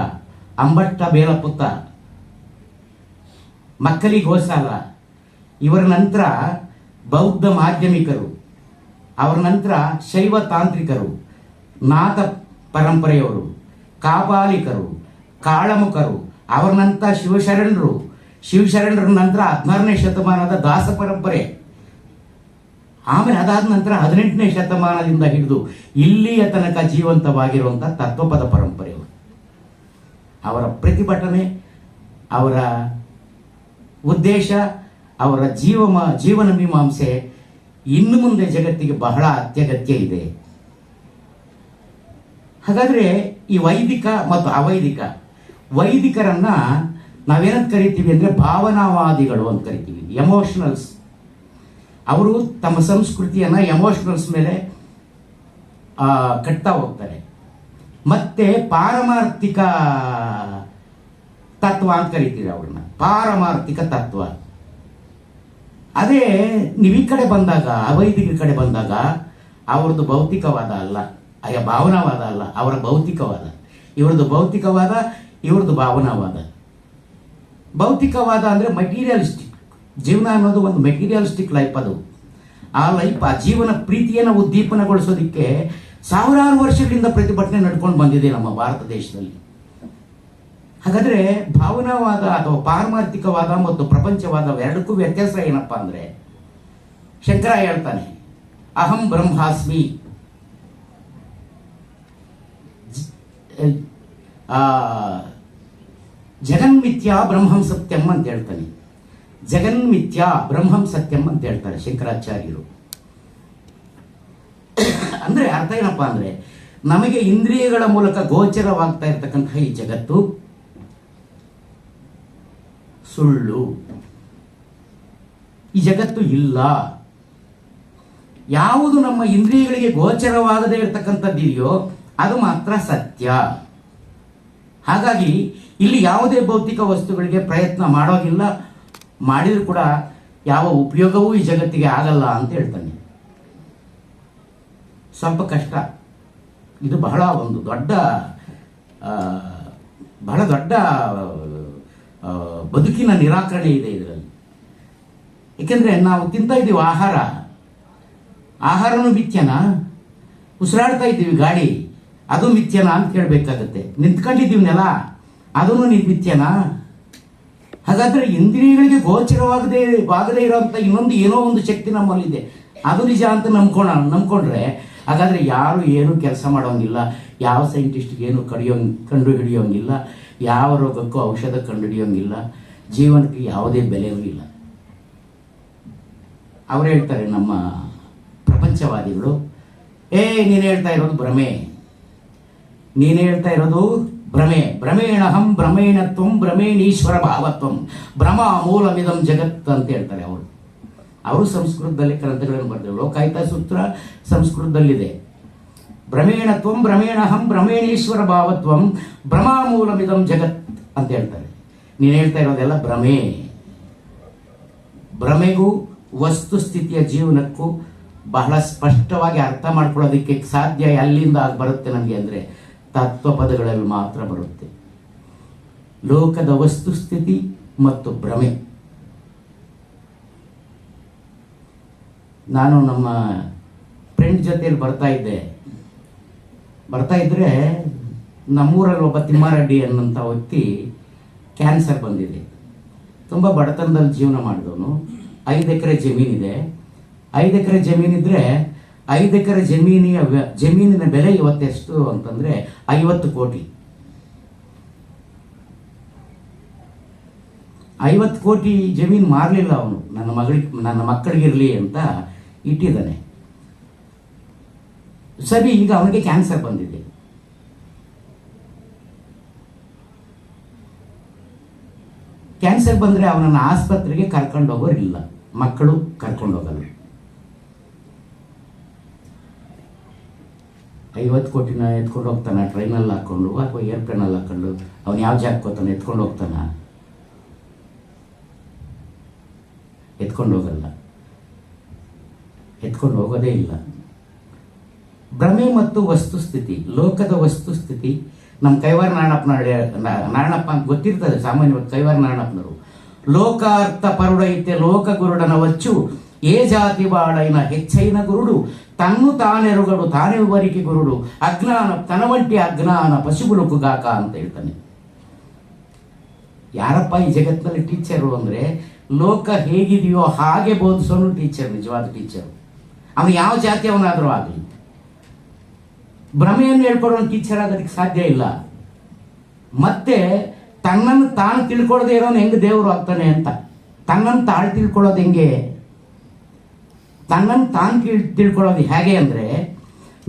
ಅಂಬಟ್ಟ ಬೇಲಪುತ್ತ, ಮಕ್ಕಲಿ ಗೋಸಾಲ. ಇವರ ನಂತರ ಬೌದ್ಧ ಮಾಧ್ಯಮಿಕರು, ಅವರ ನಂತರ ಶೈವ ತಾಂತ್ರಿಕರು, ನಾಥ ಪರಂಪರೆಯವರು, ಕಾಪಾಲಿಕರು, ಕಾಳಮುಖರು, ಅವರ ನಂತರ ಶಿವಶರಣರ ನಂತರ 16ನೇ ಶತಮಾನದ ದಾಸ ಪರಂಪರೆ. ಆಮೇಲೆ ಅದಾದ ನಂತರ 18ನೇ ಶತಮಾನದಿಂದ ಹಿಡಿದು ಇಲ್ಲಿಯ ತನಕ ಜೀವಂತವಾಗಿರುವಂಥ ತತ್ವಪದ ಪರಂಪರೆಯವರು. ಅವರ ಪ್ರತಿಭಟನೆ, ಅವರ ಉದ್ದೇಶ, ಅವರ ಜೀವನ ಮೀಮಾಂಸೆ ಇನ್ನು ಮುಂದೆ ಜಗತ್ತಿಗೆ ಬಹಳ ಅತ್ಯಗತ್ಯ ಇದೆ. ಹಾಗಾದರೆ ಈ ವೈದಿಕ ಮತ್ತು ಅವೈದಿಕ, ವೈದಿಕರನ್ನ ನಾವೇನಂತ ಕರಿತೀವಿ ಅಂದರೆ ಭಾವನಾವಾದಿಗಳು ಅಂತ ಕರಿತೀವಿ, ಎಮೋಷನಲ್ಸ್. ಅವರು ತಮ್ಮ ಸಂಸ್ಕೃತಿಯನ್ನು ಎಮೋಷನಲ್ಸ್ ಮೇಲೆ ಕಟ್ತಾ ಹೋಗ್ತಾರೆ. ಮತ್ತೆ ಪಾರಮಾರ್ಥಿಕ ತತ್ವ ಅಂತ ಕರಿತೀವಿ ಅವ್ರನ್ನ, ಪಾರಮಾರ್ಥಿಕ ತತ್ವ. ಅದೇ ನೀವು ಈ ಕಡೆ ಬಂದಾಗ, ಅವೈದಿಕ ಕಡೆ ಬಂದಾಗ ಅವ್ರದ್ದು ಭೌತಿಕವಾದ ಅಲ್ಲ, ಭಾವನಾವಾದ ಅಲ್ಲ, ಅವರ ಭೌತಿಕವಾದ. ಇವ್ರದ್ದು ಭೌತಿಕವಾದ, ಇವ್ರದ್ದು ಭಾವನಾವಾದ. ಭೌತಿಕವಾದ ಅಂದರೆ ಮೆಟೀರಿಯಲಿಸ್ಟಿಕ್. ಜೀವನ ಅನ್ನೋದು ಒಂದು ಮೆಟೀರಿಯಲಿಸ್ಟಿಕ್ ಲೈಫ್. ಅದು ಆ ಲೈಫ್, ಆ ಜೀವನ ಪ್ರೀತಿಯನ್ನು ಉದ್ದೀಪನಗೊಳಿಸೋದಕ್ಕೆ ಸಾವಿರಾರು ವರ್ಷಗಳಿಂದ ಪ್ರತಿಭಟನೆ ನಡ್ಕೊಂಡು ಬಂದಿದೆ ನಮ್ಮ ಭಾರತ ದೇಶದಲ್ಲಿ. ಹಾಗಾದರೆ ಭಾವನಾವಾದ ಅಥವಾ ಪಾರಮಾರ್ಥಿಕವಾದ ಮತ್ತು ಪ್ರಪಂಚವಾದ ಎರಡಕ್ಕೂ ವ್ಯತ್ಯಾಸ ಏನಪ್ಪಾ ಅಂದರೆ, ಶಂಕರ ಹೇಳ್ತಾನೆ, ಅಹಂ ಬ್ರಹ್ಮಾಸ್ಮಿ, ಜಗನ್ಮಿಥ್ಯಾ ಬ್ರಹ್ಮಂ ಸತ್ಯಂ ಅಂತ ಹೇಳ್ತಾನೆ. ಜಗನ್ಮಿಥ್ಯಾ ಬ್ರಹ್ಮಂ ಸತ್ಯಂ ಅಂತ ಹೇಳ್ತಾರೆ ಶಂಕರಾಚಾರ್ಯರು. ಅಂದ್ರೆ ಅರ್ಥ ಏನಪ್ಪಾ ಅಂದ್ರೆ, ನಮಗೆ ಇಂದ್ರಿಯಗಳ ಮೂಲಕ ಗೋಚರವಾಗ್ತಾ ಇರ್ತಕ್ಕಂಥ ಈ ಜಗತ್ತು ಸುಳ್ಳು, ಈ ಜಗತ್ತು ಇಲ್ಲ. ಯಾವುದು ನಮ್ಮ ಇಂದ್ರಿಯಗಳಿಗೆ ಗೋಚರವಾಗದೇ ಇರತಕ್ಕಂಥದ್ದಿದೆಯೋ ಅದು ಮಾತ್ರ ಸತ್ಯ. ಹಾಗಾಗಿ ಇಲ್ಲಿ ಯಾವುದೇ ಭೌತಿಕ ವಸ್ತುಗಳಿಗೆ ಪ್ರಯತ್ನ ಮಾಡೋದಿಲ್ಲ, ಮಾಡಿದರೂ ಕೂಡ ಯಾವ ಉಪಯೋಗವೂ ಈ ಜಗತ್ತಿಗೆ ಆಗಲ್ಲ ಅಂತ ಹೇಳ್ತಾನೆ. ಸ್ವಲ್ಪ ಕಷ್ಟ ಇದು, ಬಹಳ ದೊಡ್ಡ ಬದುಕಿನ ನಿರಾಕರಣೆ ಇದೆ ಇದರಲ್ಲಿ. ಏಕೆಂದರೆ ನಾವು ತಿಂತಾ ಇದ್ದೀವಿ ಆಹಾರನೂ ಮಿಥ್ಯನಾ? ಉಸಿರಾಡ್ತಾ ಇದ್ದೀವಿ ಗಾಳಿ, ಅದು ಮಿಥ್ಯನಾ ಅಂತ ಕೇಳಬೇಕಾಗತ್ತೆ. ನಿಂತ್ಕೊಂಡಿದ್ದೀವಿ ನೆಲ, ಅದೂ ಮಿಥ್ಯನಾ? ಹಾಗಾದ್ರೆ ಇಂದ್ರಿಯಗಳಿಗೆ ಗೋಚರವಾಗದೇ ಇರೋಂಥ ಇನ್ನೊಂದು ಏನೋ ಒಂದು ಶಕ್ತಿ ನಮ್ಮಲ್ಲಿದೆ, ಅದು ನಿಜ ಅಂತ ನಂಬ್ಕೊಂಡ್ರೆ ಹಾಗಾದ್ರೆ ಯಾರು ಏನು ಕೆಲಸ ಮಾಡೋಂಗಿಲ್ಲ, ಯಾವ ಸೈಂಟಿಸ್ಟ್ಗೆ ಏನು ಕಂಡು ಹಿಡಿಯೋಂಗಿಲ್ಲ, ಯಾವ ರೋಗಕ್ಕೂ ಔಷಧ ಕಂಡು ಹಿಡಿಯೋಂಗಿಲ್ಲ, ಜೀವನಕ್ಕೆ ಯಾವುದೇ ಬೆಲೆಯೂ ಇಲ್ಲ. ಅವ್ರು ಹೇಳ್ತಾರೆ ನಮ್ಮ ಪ್ರಪಂಚವಾದಿಗಳು, ನೀನು ಹೇಳ್ತಾ ಇರೋದು ಭ್ರಮೆ, ನೀನು ಹೇಳ್ತಾ ಇರೋದು ಭ್ರಮೆ. ಭ್ರಮೇಣಹಂ ಭ್ರಮೇಣತ್ವಂ ಭ್ರಮೇಣೀಶ್ವರ ಭಾವತ್ವಂ ಭ್ರಮ ಮೂಲಮಿದಂ ಜಗತ್ ಅಂತ ಹೇಳ್ತಾರೆ ಅವರು ಸಂಸ್ಕೃತದಲ್ಲಿ ಗ್ರಂಥಗಳನ್ನು ಬರ್ತಾರೆ. ಲೋಕಾಯುತ ಸೂತ್ರ ಸಂಸ್ಕೃತದಲ್ಲಿದೆ. ಭ್ರಮೇಣತ್ವಂ ಭ್ರಮೇಣಹಂ ಭ್ರಮೇಣೀಶ್ವರ ಭಾವತ್ವಂ ಭ್ರಮ ಮೂಲಮಿದಂ ಜಗತ್ ಅಂತ ಹೇಳ್ತಾರೆ. ನೀನು ಹೇಳ್ತಾ ಇರೋದೆಲ್ಲ ಭ್ರಮೆ. ಭ್ರಮೆಗೂ ವಸ್ತುಸ್ಥಿತಿಯ ಜೀವನಕ್ಕೂ ಬಹಳ ಸ್ಪಷ್ಟವಾಗಿ ಅರ್ಥ ಮಾಡ್ಕೊಳ್ಳೋದಕ್ಕೆ ಸಾಧ್ಯ ಅಲ್ಲಿಂದ ಬರುತ್ತೆ ನನಗೆ ಅಂದರೆ ತತ್ವಪದಗಳಲ್ಲಿ ಮಾತ್ರ ಬರುತ್ತೆ. ಲೋಕದ ವಸ್ತುಸ್ಥಿತಿ ಮತ್ತು ಭ್ರಮೆ. ನಾನು ನಮ್ಮ ಫ್ರೆಂಡ್ ಜೊತೆಯಲ್ಲಿ ಬರ್ತಾ ಇದ್ರೆ ನಮ್ಮೂರಲ್ಲಿ ಒಬ್ಬ ತಿಮ್ಮಾರೆಡ್ಡಿ ಅನ್ನೋಂಥ ವ್ಯಕ್ತಿ ಕ್ಯಾನ್ಸರ್ ಬಂದಿದೆ. ತುಂಬ ಬಡತನದಲ್ಲಿ ಜೀವನ ಮಾಡಿದವನು. 5 ಎಕರೆ ಜಮೀನಿದೆ. 5 ಎಕರೆ ಜಮೀನಿದ್ರೆ 5 ಎಕರೆ ಜಮೀನಿನ ಬೆಲೆ ಇವತ್ತೆಷ್ಟು ಅಂತಂದ್ರೆ 50 ಕೋಟಿ. 50 ಕೋಟಿ ಜಮೀನು ಮಾರಲಿಲ್ಲ ಅವನು. ನನ್ನ ಮಕ್ಕಳಿಗಿರಲಿ ಅಂತ ಇಟ್ಟಿದ್ದಾನೆ. ಸರಿ, ಈಗ ಅವನಿಗೆ ಕ್ಯಾನ್ಸರ್ ಬಂದಿದೆ. ಕ್ಯಾನ್ಸರ್ ಬಂದರೆ ಅವನನ್ನು ಆಸ್ಪತ್ರೆಗೆ ಕರ್ಕೊಂಡು ಹೋಗೋರಿಲ್ಲ, ಮಕ್ಕಳು ಕರ್ಕೊಂಡು ಹೋಗಲ್ಲ. 50 ಕೋಟಿನ ಎತ್ಕೊಂಡು ಹೋಗ್ತಾನ ಟ್ರೈನಲ್ಲಿ ಹಾಕ್ಕೊಂಡು ಅಥವಾ ಏರ್ಪ್ಲೇನಲ್ಲಿ ಹಾಕ್ಕೊಂಡು? ಅವನು ಯಾವ ಜಾಗಕ್ಕೆ ಹೋಗ್ತಾನೆ? ಎತ್ಕೊಂಡು ಹೋಗ್ತಾನ? ಎತ್ಕೊಂಡು ಹೋಗಲ್ಲ, ಎತ್ಕೊಂಡು ಹೋಗೋದೇ ಇಲ್ಲ. ಭ್ರಮೆ ಮತ್ತು ವಸ್ತುಸ್ಥಿತಿ, ಲೋಕದ ವಸ್ತುಸ್ಥಿತಿ. ನಮ್ಮ ಕೈವಾರ ನಾರಾಯಣಪ್ಪ ಅಂತ ಗೊತ್ತಿರ್ತದೆ ಸಾಮಾನ್ಯವಾಗಿ. ಕೈವಾರ ನಾರಾಯಣಪ್ಪನವರು ಲೋಕಾರ್ಥ ಪರುಡೈತೆ ಲೋಕ ಗುರುಡನ వచ్చు ఏ ಜಾತಿ ಬಾಳೈನ ಹೆಚ್ಚೈನ ಗುರುಡು ತನ್ನು ತಾನೆರುಗಡು ತಾನೇ ವರಿಕೆ ಗುರುಡು ಅಜ್ಞಾನ ತನವಂಟಿ ಅಜ್ಞಾನ ಪಶುಗುಲುಕುಗಾಕ ಅಂತ ಹೇಳ್ತಾನೆ. ಯಾರಪ್ಪ ಈ ಜಗತ್ತಿನಲ್ಲಿ ಟೀಚರು ಅಂದರೆ ಲೋಕ ಹೇಗಿದೆಯೋ ಹಾಗೆ ಬೋಧಿಸೋನು ಟೀಚರ್, ನಿಜವಾದ ಟೀಚರ್. ಅವನು ಯಾವ ಜಾತಿಯವನಾದರೂ ಆಗಲಿ, ಭ್ರಮೆಯನ್ನು ಹೇಳ್ಕೊಡೋನು ಟೀಚರ್ ಆಗೋದಕ್ಕೆ ಸಾಧ್ಯ ಇಲ್ಲ. ಮತ್ತೆ ತನ್ನನ್ನು ತಾನು ತಿಳ್ಕೊಳ್ಳದೆ ಇರೋನು ಹೆಂಗೆ ದೇವರು ಆಗ್ತಾನೆ ಅಂತ. ತನ್ನನ್ನು ತಾಳು ತಿಳ್ಕೊಳ್ಳೋದು ಹೆಂಗೆ? ತನ್ನನ್ನು ತಾನು ತಿಳ್ಕೊಳ್ಳೋದು ಹೇಗೆ ಅಂದರೆ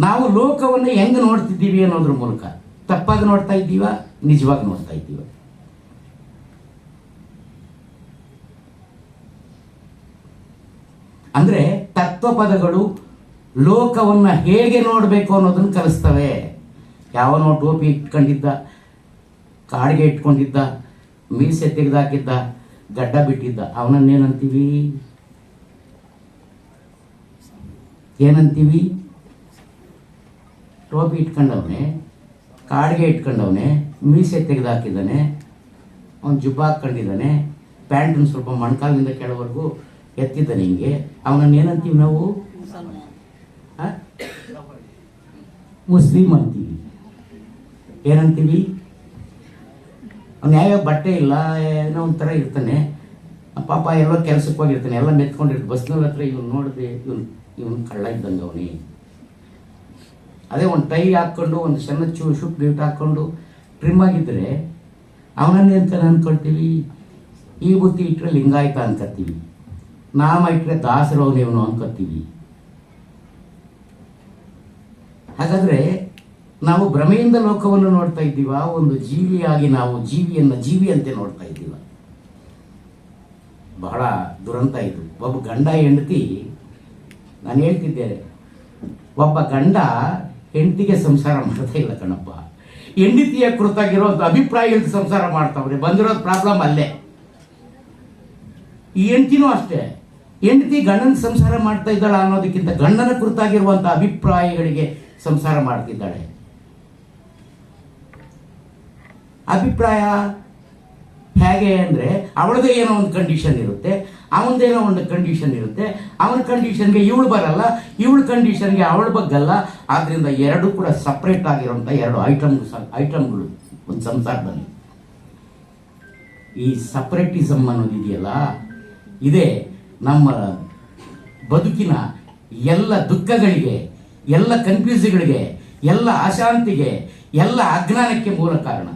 ನಾವು ಲೋಕವನ್ನು ಹೆಂಗೆ ನೋಡ್ತಿದ್ದೀವಿ ಅನ್ನೋದ್ರ ಮೂಲಕ. ತಪ್ಪಾಗಿ ನೋಡ್ತಾ ಇದ್ದೀವ, ನಿಜವಾಗಿ ನೋಡ್ತಾ ಇದ್ದೀವ? ಅಂದರೆ ತತ್ವಪದಗಳು ಲೋಕವನ್ನು ಹೇಗೆ ನೋಡಬೇಕು ಅನ್ನೋದನ್ನು ಕಲಿಸ್ತವೆ. ಯಾವನೋ ಟೋಪಿ ಇಟ್ಕೊಂಡಿದ್ದ, ಕಾಡಿಗೆ ಇಟ್ಕೊಂಡಿದ್ದ, ಮೀಸೆ ತೆಗೆದಾಕಿದ್ದ, ಗಡ್ಡ ಬಿಟ್ಟಿದ್ದ, ಅವನನ್ನೇನಂತೀವಿ? ಏನಂತೀವಿ? ಟೋಪಿ ಇಟ್ಕೊಂಡವನೆ, ಕಾಡಿಗೆ ಇಟ್ಕೊಂಡವನೆ, ಮೀಸೆ ತೆಗೆದಾಕಿದ್ದಾನೆ, ಅವನು ಜುಬ್ಬ ಹಾಕ್ಕೊಂಡಿದ್ದಾನೆ, ಪ್ಯಾಂಟನ್ನು ಸ್ವಲ್ಪ ಮೊಣಕಾಲಿನಿಂದ ಕೆಳವರೆಗೂ ಎತ್ತಿದ್ದಾನೆ, ಹಿಂಗೆ ಅವನನ್ನು ಏನಂತೀವಿ ನಾವು? ಮುಸ್ಲಿಂ ಅಂತೀವಿ. ಏನಂತೀವಿ? ಅವ್ನು ಯಾವ್ಯಾವ ಬಟ್ಟೆ ಇಲ್ಲ, ಏನೋ ಒಂಥರ ಇರ್ತಾನೆ ಪಾಪ, ಎಲ್ಲೋ ಕೆಲ್ಸಕ್ಕೆ ಹೋಗಿರ್ತಾನೆ, ಎಲ್ಲ ಮೆತ್ಕೊಂಡಿರ್ತಾನೆ. ಬಸ್ನಲ್ಲಿ ಹತ್ರ ಇವನು ನೋಡಿದೆ, ಇವನು ಕಳ್ಳ ಇದ್ದಂಗೆ ಅವನಿ. ಅದೇ ಒಂದು ಟೈ ಹಾಕ್ಕೊಂಡು ಒಂದು ಸಣ್ಣ ಶುಪ್ ಗೀಟ್ ಹಾಕ್ಕೊಂಡು ಟ್ರಿಮ್ ಆಗಿದ್ದರೆ ಅವನನ್ನೇ ಅಂತ ಅಂದ್ಕೊಳ್ತೀವಿ. ಈ ಬುತ್ತಿ ಇಟ್ಟರೆ ಲಿಂಗಾಯತ ಅನ್ಕೋತೀವಿ, ನಾಮ ಇಟ್ಟರೆ ದಾಸರವನೇವನು ಅನ್ಕೋತೀವಿ. ಹಾಗಾದರೆ ನಾವು ಭ್ರಮೆಯಿಂದ ಲೋಕವನ್ನು ನೋಡ್ತಾ ಇದ್ದೀವ, ಒಂದು ಜೀವಿಯಾಗಿ ನಾವು ಜೀವಿಯನ್ನು ಜೀವಿಯಂತೆ ನೋಡ್ತಾ ಇದ್ದೀವ. ಬಹಳ ದುರಂತ ಇದು. ಒಬ್ಬ ಗಂಡ ಹೆಂಡತಿ, ನಾನು ಹೇಳ್ತಿದ್ದೇನೆ, ಒಬ್ಬ ಗಂಡ ಹೆಂಡತಿಗೆ ಸಂಸಾರ ಮಾಡ್ತಾ ಇಲ್ಲ ಕಣಪ್ಪ. ಹೆಂಡತಿಯ ಕುರಿತಾಗಿರೋ ಅಭಿಪ್ರಾಯಗಳಿಗೆ ಸಂಸಾರ ಮಾಡ್ತಾವ್ರೆ. ಬಂದಿರೋದು ಪ್ರಾಬ್ಲಮ್ ಅಲ್ಲೇ. ಈ ಹೆಂಡತಿನೂ ಅಷ್ಟೇ, ಹೆಂಡತಿ ಗಂಡನ ಸಂಸಾರ ಮಾಡ್ತಾ ಇದ್ದಾಳ ಅನ್ನೋದಕ್ಕಿಂತ ಗಂಡನ ಕುರಿತಾಗಿರುವಂಥ ಅಭಿಪ್ರಾಯಗಳಿಗೆ ಸಂಸಾರ ಮಾಡ್ತಿದ್ದಾಳೆ. ಅಭಿಪ್ರಾಯ ಹೇಗೆ ಅಂದರೆ ಅವಳದೇ ಏನೋ ಒಂದು ಕಂಡೀಷನ್ ಇರುತ್ತೆ, ಅವನದೇನೋ ಒಂದು ಕಂಡೀಷನ್ ಇರುತ್ತೆ. ಅವನ ಕಂಡೀಷನ್ಗೆ ಇವಳು ಬರಲ್ಲ, ಇವಳ ಕಂಡೀಷನ್ಗೆ ಅವಳು ಬಗ್ಗಲ್ಲ. ಆದ್ದರಿಂದ ಎರಡು ಕೂಡ ಸಪ್ರೇಟ್ ಆಗಿರೋಂಥ ಎರಡು ಐಟಮ್ಗಳು ಒಂದು ಸಂಸಾರದಲ್ಲಿ. ಈ ಸಪ್ರೇಟಿಸಮ್ ಅನ್ನೋದಿದೆಯಲ್ಲ, ಇದೇ ನಮ್ಮ ಬದುಕಿನ ಎಲ್ಲ ದುಃಖಗಳಿಗೆ, ಎಲ್ಲ ಕನ್ಫ್ಯೂಸ್ಗಳಿಗೆ, ಎಲ್ಲ ಅಶಾಂತಿಗೆ, ಎಲ್ಲ ಅಜ್ಞಾನಕ್ಕೆ ಮೂಲ ಕಾರಣ.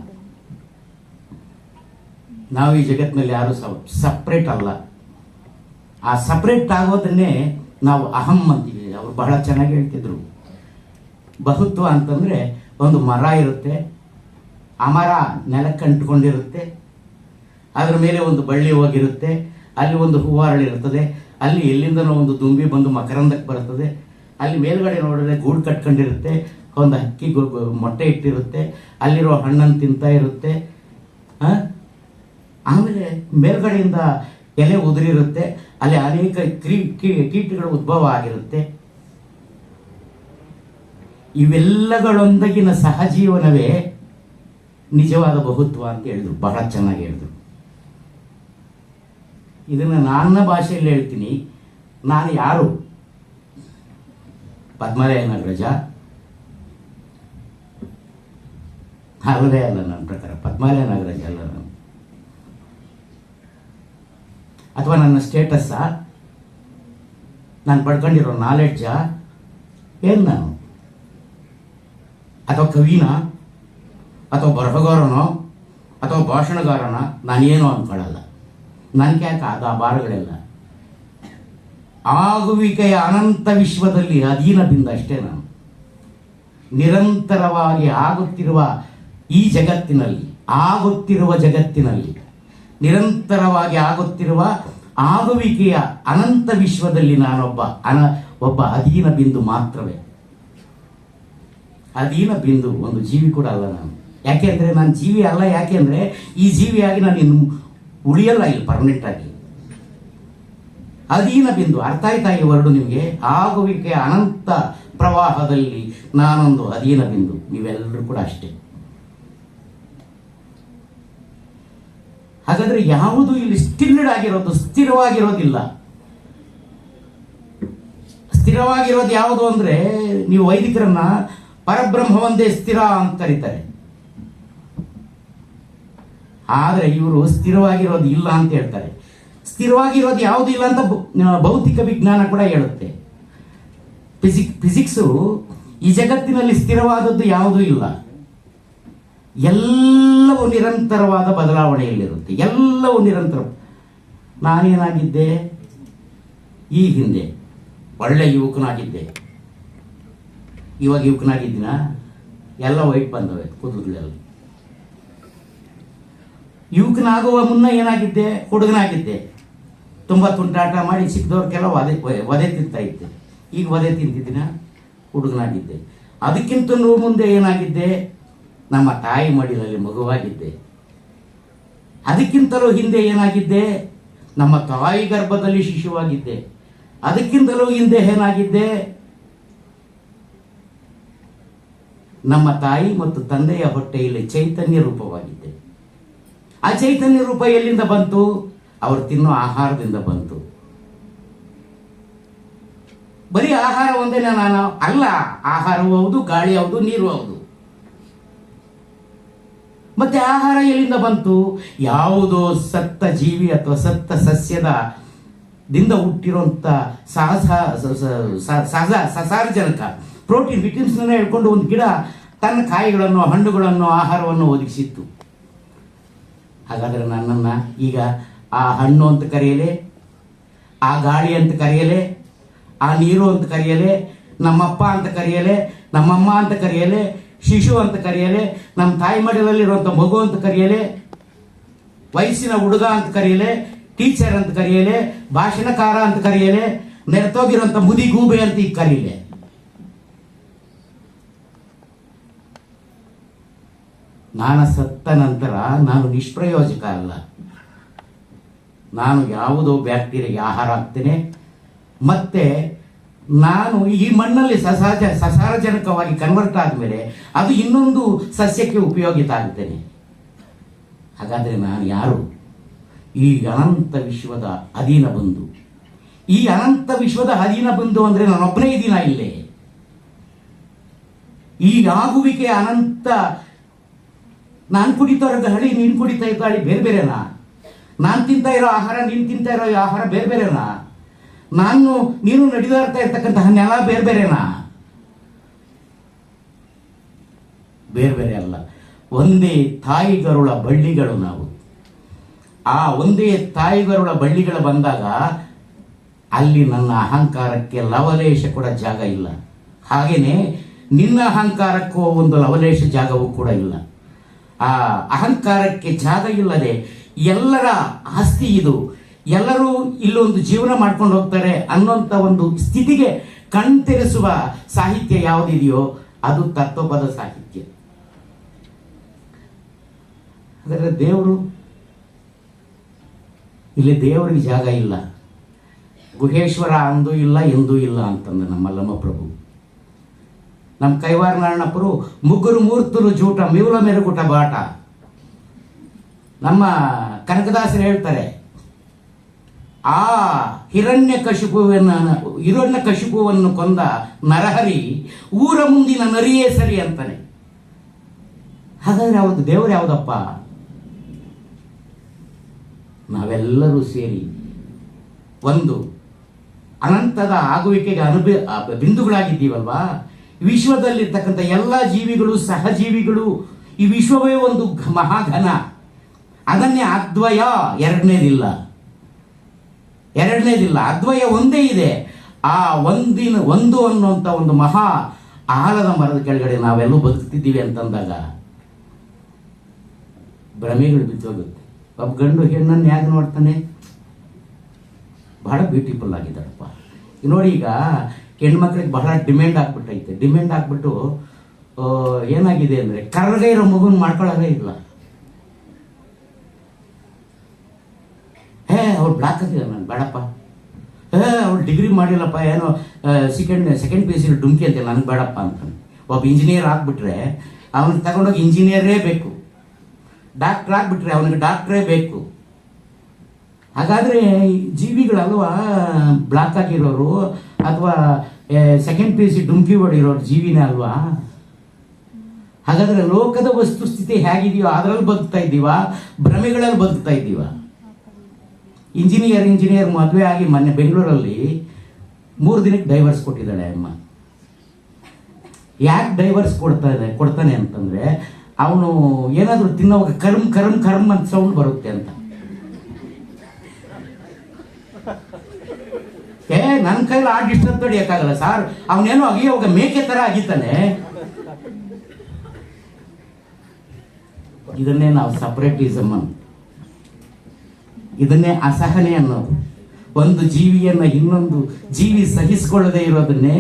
ನಾವು ಈ ಜಗತ್ತಿನಲ್ಲಿ ಯಾರು ಸಪ್ರೇಟ್ ಅಲ್ಲ. ಆ ಸಪ್ರೇಟ್ ಆಗೋದನ್ನೇ ನಾವು ಅಹಂ ಅಂತೀವಿ. ಅವರು ಬಹಳ ಚೆನ್ನಾಗಿ ಹೇಳ್ತಿದ್ರು. ಬಹುತ್ವ ಅಂತಂದರೆ ಒಂದು ಮರ ಇರುತ್ತೆ, ಆ ಮರ ನೆಲಕ್ಕೆ ಅಂಟ್ಕೊಂಡಿರುತ್ತೆ, ಅದರ ಮೇಲೆ ಒಂದು ಬಳ್ಳಿ ಹೋಗಿರುತ್ತೆ, ಅಲ್ಲಿ ಒಂದು ಹೂವು ಅರಳಿರ್ತದೆ, ಅಲ್ಲಿ ಎಲ್ಲಿಂದನೋ ಒಂದು ದುಂಬಿ ಬಂದು ಮಕರಂದಕ್ಕೆ ಬರ್ತದೆ, ಅಲ್ಲಿ ಮೇಲ್ಗಡೆ ನೋಡಿದ್ರೆ ಗೂಡು ಕಟ್ಕೊಂಡಿರುತ್ತೆ, ಒಂದು ಹಕ್ಕಿ ಮೊಟ್ಟೆ ಇಟ್ಟಿರುತ್ತೆ, ಅಲ್ಲಿರೋ ಹಣ್ಣನ್ನು ತಿಂತಾ ಇರುತ್ತೆ. ಆಮೇಲೆ ಮೇಲ್ಗಡೆಯಿಂದ ಎಲೆ ಉದುರಿರುತ್ತೆ, ಅಲ್ಲಿ ಅನೇಕ ಕೀಟಗಳು ಉದ್ಭವ ಆಗಿರುತ್ತೆ. ಇವೆಲ್ಲಗಳೊಂದಿಗಿನ ಸಹಜೀವನವೇ ನಿಜವಾದ ಬಹುತ್ವ ಅಂತ ಹೇಳಿದ್ರು. ಬಹಳ ಚೆನ್ನಾಗಿ ಹೇಳಿದ್ರು. ಇದನ್ನು ನನ್ನ ಭಾಷೆಯಲ್ಲಿ ಹೇಳ್ತೀನಿ. ನಾನು ಯಾರು? ಪದ್ಮಾಲಯ ನಾಗರಾಜ ಅಲ್ಲೇ ಅಲ್ಲ, ನನ್ನ ಪ್ರಕಾರ ಪದ್ಮಾಲಯ ನಾಗರಾಜ ಅಲ್ಲ ನಾನು. ಅಥವಾ ನನ್ನ ಸ್ಟೇಟಸ್ಸ, ನಾನು ಪಡ್ಕೊಂಡಿರೋ ನಾಲೆಡ್ಜ ಏನು ನಾನು? ಅಥವಾ ಕವಿನ, ಅಥವಾ ಬರಹಗಾರನೋ, ಅಥವಾ ಭಾಷಣಗಾರನ ನಾನೇನೋ ಅಂದ್ಕೊಳ್ಳಲ್ಲ. ನನಗೆ ಯಾಕೆ ಆ ಬಾರಗಳೆಲ್ಲ? ಆಗುವಿಕೆಯ ಅನಂತ ವಿಶ್ವದಲ್ಲಿ ಅಧೀನ ಬಿಂದು ಅಷ್ಟೇ ನಾನು. ನಿರಂತರವಾಗಿ ಆಗುತ್ತಿರುವ ಈ ಜಗತ್ತಿನಲ್ಲಿ, ಆಗುತ್ತಿರುವ ಜಗತ್ತಿನಲ್ಲಿ, ನಿರಂತರವಾಗಿ ಆಗುತ್ತಿರುವ ಆಗುವಿಕೆಯ ಅನಂತ ವಿಶ್ವದಲ್ಲಿ ನಾನೊಬ್ಬ ಒಬ್ಬ ಅಧೀನ ಬಿಂದು ಮಾತ್ರವೇ. ಅಧೀನ ಬಿಂದು, ಒಂದು ಜೀವಿ ಕೂಡ ಅಲ್ಲ ನಾನು. ಯಾಕೆಂದರೆ ನಾನು ಜೀವಿ ಅಲ್ಲ. ಯಾಕೆಂದರೆ ಈ ಜೀವಿಯಾಗಿ ನಾನು ಇನ್ನು ಉಳಿಯಲ್ಲ ಇಲ್ಲಿ ಪರ್ಮನೆಂಟ್ ಆಗಿ. ಅಧೀನ ಬಿಂದು, ಅರ್ಥ ಆಯ್ತಾ ಈ ವರ್ಡು ನಿಮಗೆ? ಆಗುವಿಕೆಯ ಅನಂತ ಪ್ರವಾಹದಲ್ಲಿ ನಾನೊಂದು ಅಧೀನ ಬಿಂದು. ನೀವೆಲ್ಲರೂ ಕೂಡ ಅಷ್ಟೇ. ಹಾಗಾದ್ರೆ ಯಾವುದು ಇಲ್ಲಿ ಸ್ಟಿಲ್ಡ್ ಆಗಿರೋದು, ಸ್ಥಿರವಾಗಿರೋದಿಲ್ಲ. ಸ್ಥಿರವಾಗಿರೋದು ಯಾವುದು ಅಂದ್ರೆ, ನೀವು ವೈದಿಕರನ್ನ ಪರಬ್ರಹ್ಮ ಒಂದೇ ಸ್ಥಿರ ಅಂತ ಕರೀತಾರೆ. ಆದರೆ ಇವರು ಸ್ಥಿರವಾಗಿರೋದು ಇಲ್ಲ ಅಂತ ಹೇಳ್ತಾರೆ. ಸ್ಥಿರವಾಗಿರೋದು ಯಾವುದು ಇಲ್ಲ ಅಂತ ಭೌತಿಕ ವಿಜ್ಞಾನ ಕೂಡ ಹೇಳುತ್ತೆ. ಫಿಸಿಕ್ಸು ಈ ಜಗತ್ತಿನಲ್ಲಿ ಸ್ಥಿರವಾದದ್ದು ಯಾವುದೂ ಇಲ್ಲ. ಎಲ್ಲವೂ ನಿರಂತರವಾದ ಬದಲಾವಣೆಯಲ್ಲಿರುತ್ತೆ. ಎಲ್ಲವೂ ನಿರಂತರ. ನಾನೇನಾಗಿದ್ದೆ ಈ ಹಿಂದೆ? ಒಳ್ಳೆ ಯುವಕನಾಗಿದ್ದೆ. ಇವಾಗ ಯುವಕನಾಗಿದ್ದೀನ? ಎಲ್ಲ ವೈಟ್ ಬಂದವೆ ಕೂದಲುಗಳೆಲ್ಲ. ಯುವಕನಾಗುವ ಮುನ್ನ ಏನಾಗಿದ್ದೆ? ಹುಡುಗನಾಗಿದ್ದೆ. ತುಂಬ ತುಂಟಾಟ ಮಾಡಿ ಸಿಕ್ಕದವ್ರಿಗೆಲ್ಲ ವಧೆ ತಿಂತಾ ಇದ್ದೆ. ಈಗ ವಧೆ ತಿಂತಿದ್ದೀನ? ಹುಡುಗನಾಗಿದ್ದೆ. ಅದಕ್ಕಿಂತ ಮುಂದೆ ಏನಾಗಿದ್ದೆ? ನಮ್ಮ ತಾಯಿ ಮಡಿಲಲ್ಲಿ ಮಗುವಾಗಿದ್ದೆ. ಅದಕ್ಕಿಂತಲೂ ಹಿಂದೆ ಏನಾಗಿದ್ದೆ? ನಮ್ಮ ತಾಯಿ ಗರ್ಭದಲ್ಲಿ ಶಿಶುವಾಗಿದ್ದೆ. ಅದಕ್ಕಿಂತಲೂ ಹಿಂದೆ ಏನಾಗಿದ್ದೆ? ನಮ್ಮ ತಾಯಿ ಮತ್ತು ತಂದೆಯ ಹೊಟ್ಟೆಯಲ್ಲಿ ಚೈತನ್ಯ ರೂಪವಾಗಿದ್ದೆ. ಆ ಚೈತನ್ಯ ರೂಪ ಎಲ್ಲಿಂದ ಬಂತು? ಅವರು ತಿನ್ನೋ ಆಹಾರದಿಂದ ಬಂತು. ಬರೀ ಆಹಾರ ಒಂದೇ ನಾನು ಅಲ್ಲ. ಆಹಾರವೂ ಹೌದು, ಗಾಳಿ ಹೌದು, ನೀರು ಹೌದು. ಮತ್ತೆ ಆಹಾರ ಎಲ್ಲಿಂದ ಬಂತು? ಯಾವುದೋ ಸತ್ತ ಜೀವಿ ಅಥವಾ ಸತ್ತ ಸಸ್ಯದ ದಿಂದ ಹುಟ್ಟಿರುವಂತ ಸಸಾರಜನಕ ಪ್ರೋಟೀನ್, ವಿಟಮಿನ್ಸ್ನ ಹೇಳ್ಕೊಂಡು ಒಂದು ಗಿಡ ತನ್ನ ಕಾಯಿಗಳನ್ನು, ಹಣ್ಣುಗಳನ್ನು, ಆಹಾರವನ್ನು ಒದಗಿಸಿತ್ತು. ಹಾಗಾದರೆ ನನ್ನನ್ನು ಈಗ ಆ ಹಣ್ಣು ಅಂತ ಕರೆಯಲೆ, ಆ ಗಾಳಿ ಅಂತ ಕರೆಯಲೆ, ಆ ನೀರು ಅಂತ ಕರೆಯಲೆ, ನಮ್ಮಪ್ಪ ಅಂತ ಕರೆಯಲೆ, ನಮ್ಮಮ್ಮ ಅಂತ ಕರೆಯಲೆ, ಶಿಶು ಅಂತ ಕರೆಯಲೆ, ನಮ್ಮ ತಾಯಿ ಮಡಿಲಲ್ಲಿರುವಂಥ ಮಗು ಅಂತ ಕರೆಯಲೆ, ವಯಸ್ಸಿನ ಹುಡುಗ ಅಂತ ಕರೆಯಲೆ, ಟೀಚರ್ ಅಂತ ಕರೆಯಲೆ, ಭಾಷಣಕಾರ ಅಂತ ಕರೆಯಲೆ, ನೆರೆತೋಗಿರುವಂಥ ಮುದಿಗೂಬೆ ಅಂತ ಈಗ ಕರೆಯಲೆ. ನಾನು ಸತ್ತ ನಂತರ ನಾನು ನಿಷ್ಪ್ರಯೋಜಕ ಅಲ್ಲ. ನಾನು ಯಾವುದೋ ಬ್ಯಾಕ್ಟೀರಿಯಾಗೆ ಆಹಾರ ಆಗ್ತೇನೆ. ಮತ್ತೆ ನಾನು ಈ ಮಣ್ಣಲ್ಲಿ ಸಸಾರಜನಕವಾಗಿ ಕನ್ವರ್ಟ್ ಆದಮೇಲೆ ಅದು ಇನ್ನೊಂದು ಸಸ್ಯಕ್ಕೆ ಉಪಯೋಗಿತ ಆಗ್ತೇನೆ. ಹಾಗಾದರೆ ನಾನು ಯಾರು? ಈ ಅನಂತ ವಿಶ್ವದ ಅಧೀನ ಬಂಧು. ಈ ಅನಂತ ವಿಶ್ವದ ಅಧೀನ ಬಂಧು ಅಂದರೆ ನಾನೊಬ್ಬನೇ ಇದ್ದೀನ ಇಲ್ಲೇ? ಈ ಆಗುವಿಕೆ ಅನಂತ. ನಾನು ಕುಡಿತಾ ಇರೋ ಗಾಳಿ, ನೀನು ಕುಡಿತಾ ಇರೋ ಗಾಳಿ ಬೇರೆ ಬೇರೆನಾ? ನಾನು ತಿಂತಾ ಇರೋ ಆಹಾರ, ನೀನು ತಿಂತಾ ಇರೋ ಆಹಾರ ಬೇರೆ ಬೇರೆನಾ? ನೀನು ನಡೆದಾ ಇರ್ತಕ್ಕಂತಹ ನೆಲ ಬೇರೆ ಬೇರೆನಾ? ಬೇರೆ ಬೇರೆ ಅಲ್ಲ. ಒಂದೇ ತಾಯಿ ಗರುಳ ಬಳ್ಳಿಗಳು ನಾವು. ಆ ಒಂದೇ ತಾಯಿ ಗರುಳ ಬಳ್ಳಿಗಳು ಬಂದಾಗ ಅಲ್ಲಿ ನನ್ನ ಅಹಂಕಾರಕ್ಕೆ ಲವಲೇಶ ಕೂಡ ಜಾಗ ಇಲ್ಲ. ಹಾಗೇನೆ ನಿನ್ನ ಅಹಂಕಾರಕ್ಕೂ ಒಂದು ಲವಲೇಶ ಜಾಗವೂ ಕೂಡ ಇಲ್ಲ. ಆ ಅಹಂಕಾರಕ್ಕೆ ಜಾಗ ಇಲ್ಲದೆ ಎಲ್ಲರ ಆಸ್ತಿ ಇದು, ಎಲ್ಲರೂ ಇಲ್ಲೊಂದು ಜೀವನ ಮಾಡ್ಕೊಂಡು ಹೋಗ್ತಾರೆ ಅನ್ನೋಂಥ ಒಂದು ಸ್ಥಿತಿಗೆ ಕಣ್ತೆರೆಸುವ ಸಾಹಿತ್ಯ ಯಾವುದಿದೆಯೋ ಅದು ತತ್ವಪದ ಸಾಹಿತ್ಯ. ಹಾಗಾದರೆ ದೇವರು, ಇಲ್ಲಿ ದೇವರಿಗೆ ಜಾಗ ಇಲ್ಲ. ಗುಹೇಶ್ವರ ಅಂದೂ ಇಲ್ಲ, ಎಂದೂ ಇಲ್ಲ ಅಂತಂದ ನಮ್ಮ ಲಮ್ಮಪ್ರಭು. ನಮ್ಮ ಕೈವಾರ ನಾರಾಯಣಪ್ಪರು ಮುಗ್ಗುರು ಮೂರ್ತರು ಜೂಟ ಮಿವುಲ ಮೆರುಗುಟ ಬಾಟ. ನಮ್ಮ ಕನಕದಾಸರು ಹೇಳ್ತಾರೆ, ಆ ಹಿರಣ್ಯಕಶಿಪುವನ್ನು ಕೊಂದ ನರಹರಿ ಊರ ಮುಂದಿನ ನರಿಯೇ ಸರಿ ಅಂತಾನೆ. ಹಾಗಾದ್ರೆ ಅವ್ರದ್ದು ದೇವರು ಯಾವುದಪ್ಪ? ನಾವೆಲ್ಲರೂ ಸೇರಿ ಒಂದು ಅನಂತದ ಆಗುವಿಕೆಗೆ ಬಿಂದುಗಳಾಗಿದ್ದೀವಲ್ವಾ. ವಿಶ್ವದಲ್ಲಿರ್ತಕ್ಕಂಥ ಎಲ್ಲ ಜೀವಿಗಳು, ಸಹಜೀವಿಗಳು, ಈ ವಿಶ್ವವೇ ಒಂದು ಮಹಾಘನ. ಅದನ್ನೇ ಅದ್ವಯ, ಎರಡನೇದಿಲ್ಲ. ಅದ್ವಯ ಒಂದೇ ಇದೆ. ಆ ಒಂದು ಅನ್ನುವಂಥ ಒಂದು ಮಹಾ ಆಲದ ಮರದ ಕೆಳಗಡೆ ನಾವೆಲ್ಲೂ ಬದುಕ್ತಿದ್ದೀವಿ ಅಂತಂದಾಗ ಭ್ರಮೆಗಳು ಬಿದ್ದೋಗುತ್ತೆ. ಒಬ್ಬ ಗಂಡು ಹೆಣ್ಣನ್ನು ಹೇಗೆ ನೋಡ್ತಾನೆ? ಬಹಳ ಬ್ಯೂಟಿಫುಲ್ ಆಗಿದ್ದಾರಪ್ಪ. ನೋಡಿ, ಈಗ ಹೆಣ್ಮಕ್ಳಿಗೆ ಬಹಳ ಡಿಮ್ಯಾಂಡ್ ಆಗ್ಬಿಟ್ಟೈತೆ. ಡಿಮ್ಯಾಂಡ್ ಆಗ್ಬಿಟ್ಟು ಏನಾಗಿದೆ ಅಂದರೆ ಕರ್ರಗೆ ಇರೋ ಮಗುನ ಮಾಡ್ಕೊಳ್ಳೋದೇ ಇಲ್ಲ. ಅವ್ರು ಬ್ಲಾಕ್ ಅಂತಿದ್ದ, ನಾನು ಬೇಡಪ್ಪ. ಅವ್ರು ಡಿಗ್ರಿ ಮಾಡಿಲ್ಲಪ್ಪ, ಏನೋ ಸೆಕೆಂಡ್ ಪಿ ಯು ಸಿ ಡುಮ್ಕಿ ಅಂತ, ನನಗೆ ಬೇಡಪ್ಪ ಅಂತ. ಒಬ್ಬ ಇಂಜಿನಿಯರ್ ಆಗ್ಬಿಟ್ರೆ ಅವನಿಗೆ ತಗೊಂಡೋಗಿ ಇಂಜಿನಿಯರೇ ಬೇಕು. ಡಾಕ್ಟ್ರ್ ಆಗ್ಬಿಟ್ರೆ ಅವನಿಗೆ ಡಾಕ್ಟ್ರೇ ಬೇಕು. ಹಾಗಾದರೆ ಜೀವಿಗಳಲ್ವಾ ಬ್ಲಾಕ್ ಆಗಿರೋರು ಅಥವಾ ಸೆಕೆಂಡ್ ಪಿ ಯು ಸಿ ಡುಮ್ಕಿ ಹೊಡಿರೋರು ಜೀವಿನೇ ಅಲ್ವಾ? ಹಾಗಾದರೆ ಲೋಕದ ವಸ್ತುಸ್ಥಿತಿ ಹೇಗಿದೆಯೋ ಅದರಲ್ಲಿ ಬದುಕ್ತಾ ಇದ್ದೀವ, ಭ್ರಮೆಗಳಲ್ಲಿ ಬದುಕ್ತಾ ಇದ್ದೀವ? ಇಂಜಿನಿಯರ್ ಮದುವೆ ಆಗಿ ಮೊನ್ನೆ ಬೆಂಗಳೂರಲ್ಲಿ 3 ದಿನಕ್ಕೆ ಡೈವರ್ಸ್ ಕೊಟ್ಟಿದ್ದಾಳೆ ಅಮ್ಮ. ಯಾಕೆ ಡೈವರ್ಸ್ ಕೊಡ್ತಾನೆ ಅಂತಂದರೆ ಅವನು ಏನಾದರೂ ತಿನ್ನೋವಾಗ ಕರ್ಮ್ ಅಂತ ಸೌಂಡ್ ಬರುತ್ತೆ ಅಂತ. ನನ್ನ ಕೈಲಿ ಆ ಡಿಸ್ಟರ್ಬ್ ತಡಿಯಕ್ಕಾಗಲ್ಲ ಸಾರ್. ಅವನೇನೋ ಅಗಿಯೋವಾಗ ಮೇಕೆ ಥರ ಆಗಿದ್ದಾನೆ. ಇದನ್ನೇ ನಾವು ಸಪರೇಟಿಸಮ್ ಅಂತ, ಇದನ್ನೇ ಅಸಹನೆ ಅನ್ನೋದು. ಒಂದು ಜೀವಿಯನ್ನ ಇನ್ನೊಂದು ಜೀವಿ ಸಹಿಸಿಕೊಳ್ಳದೆ ಇರೋದನ್ನೇ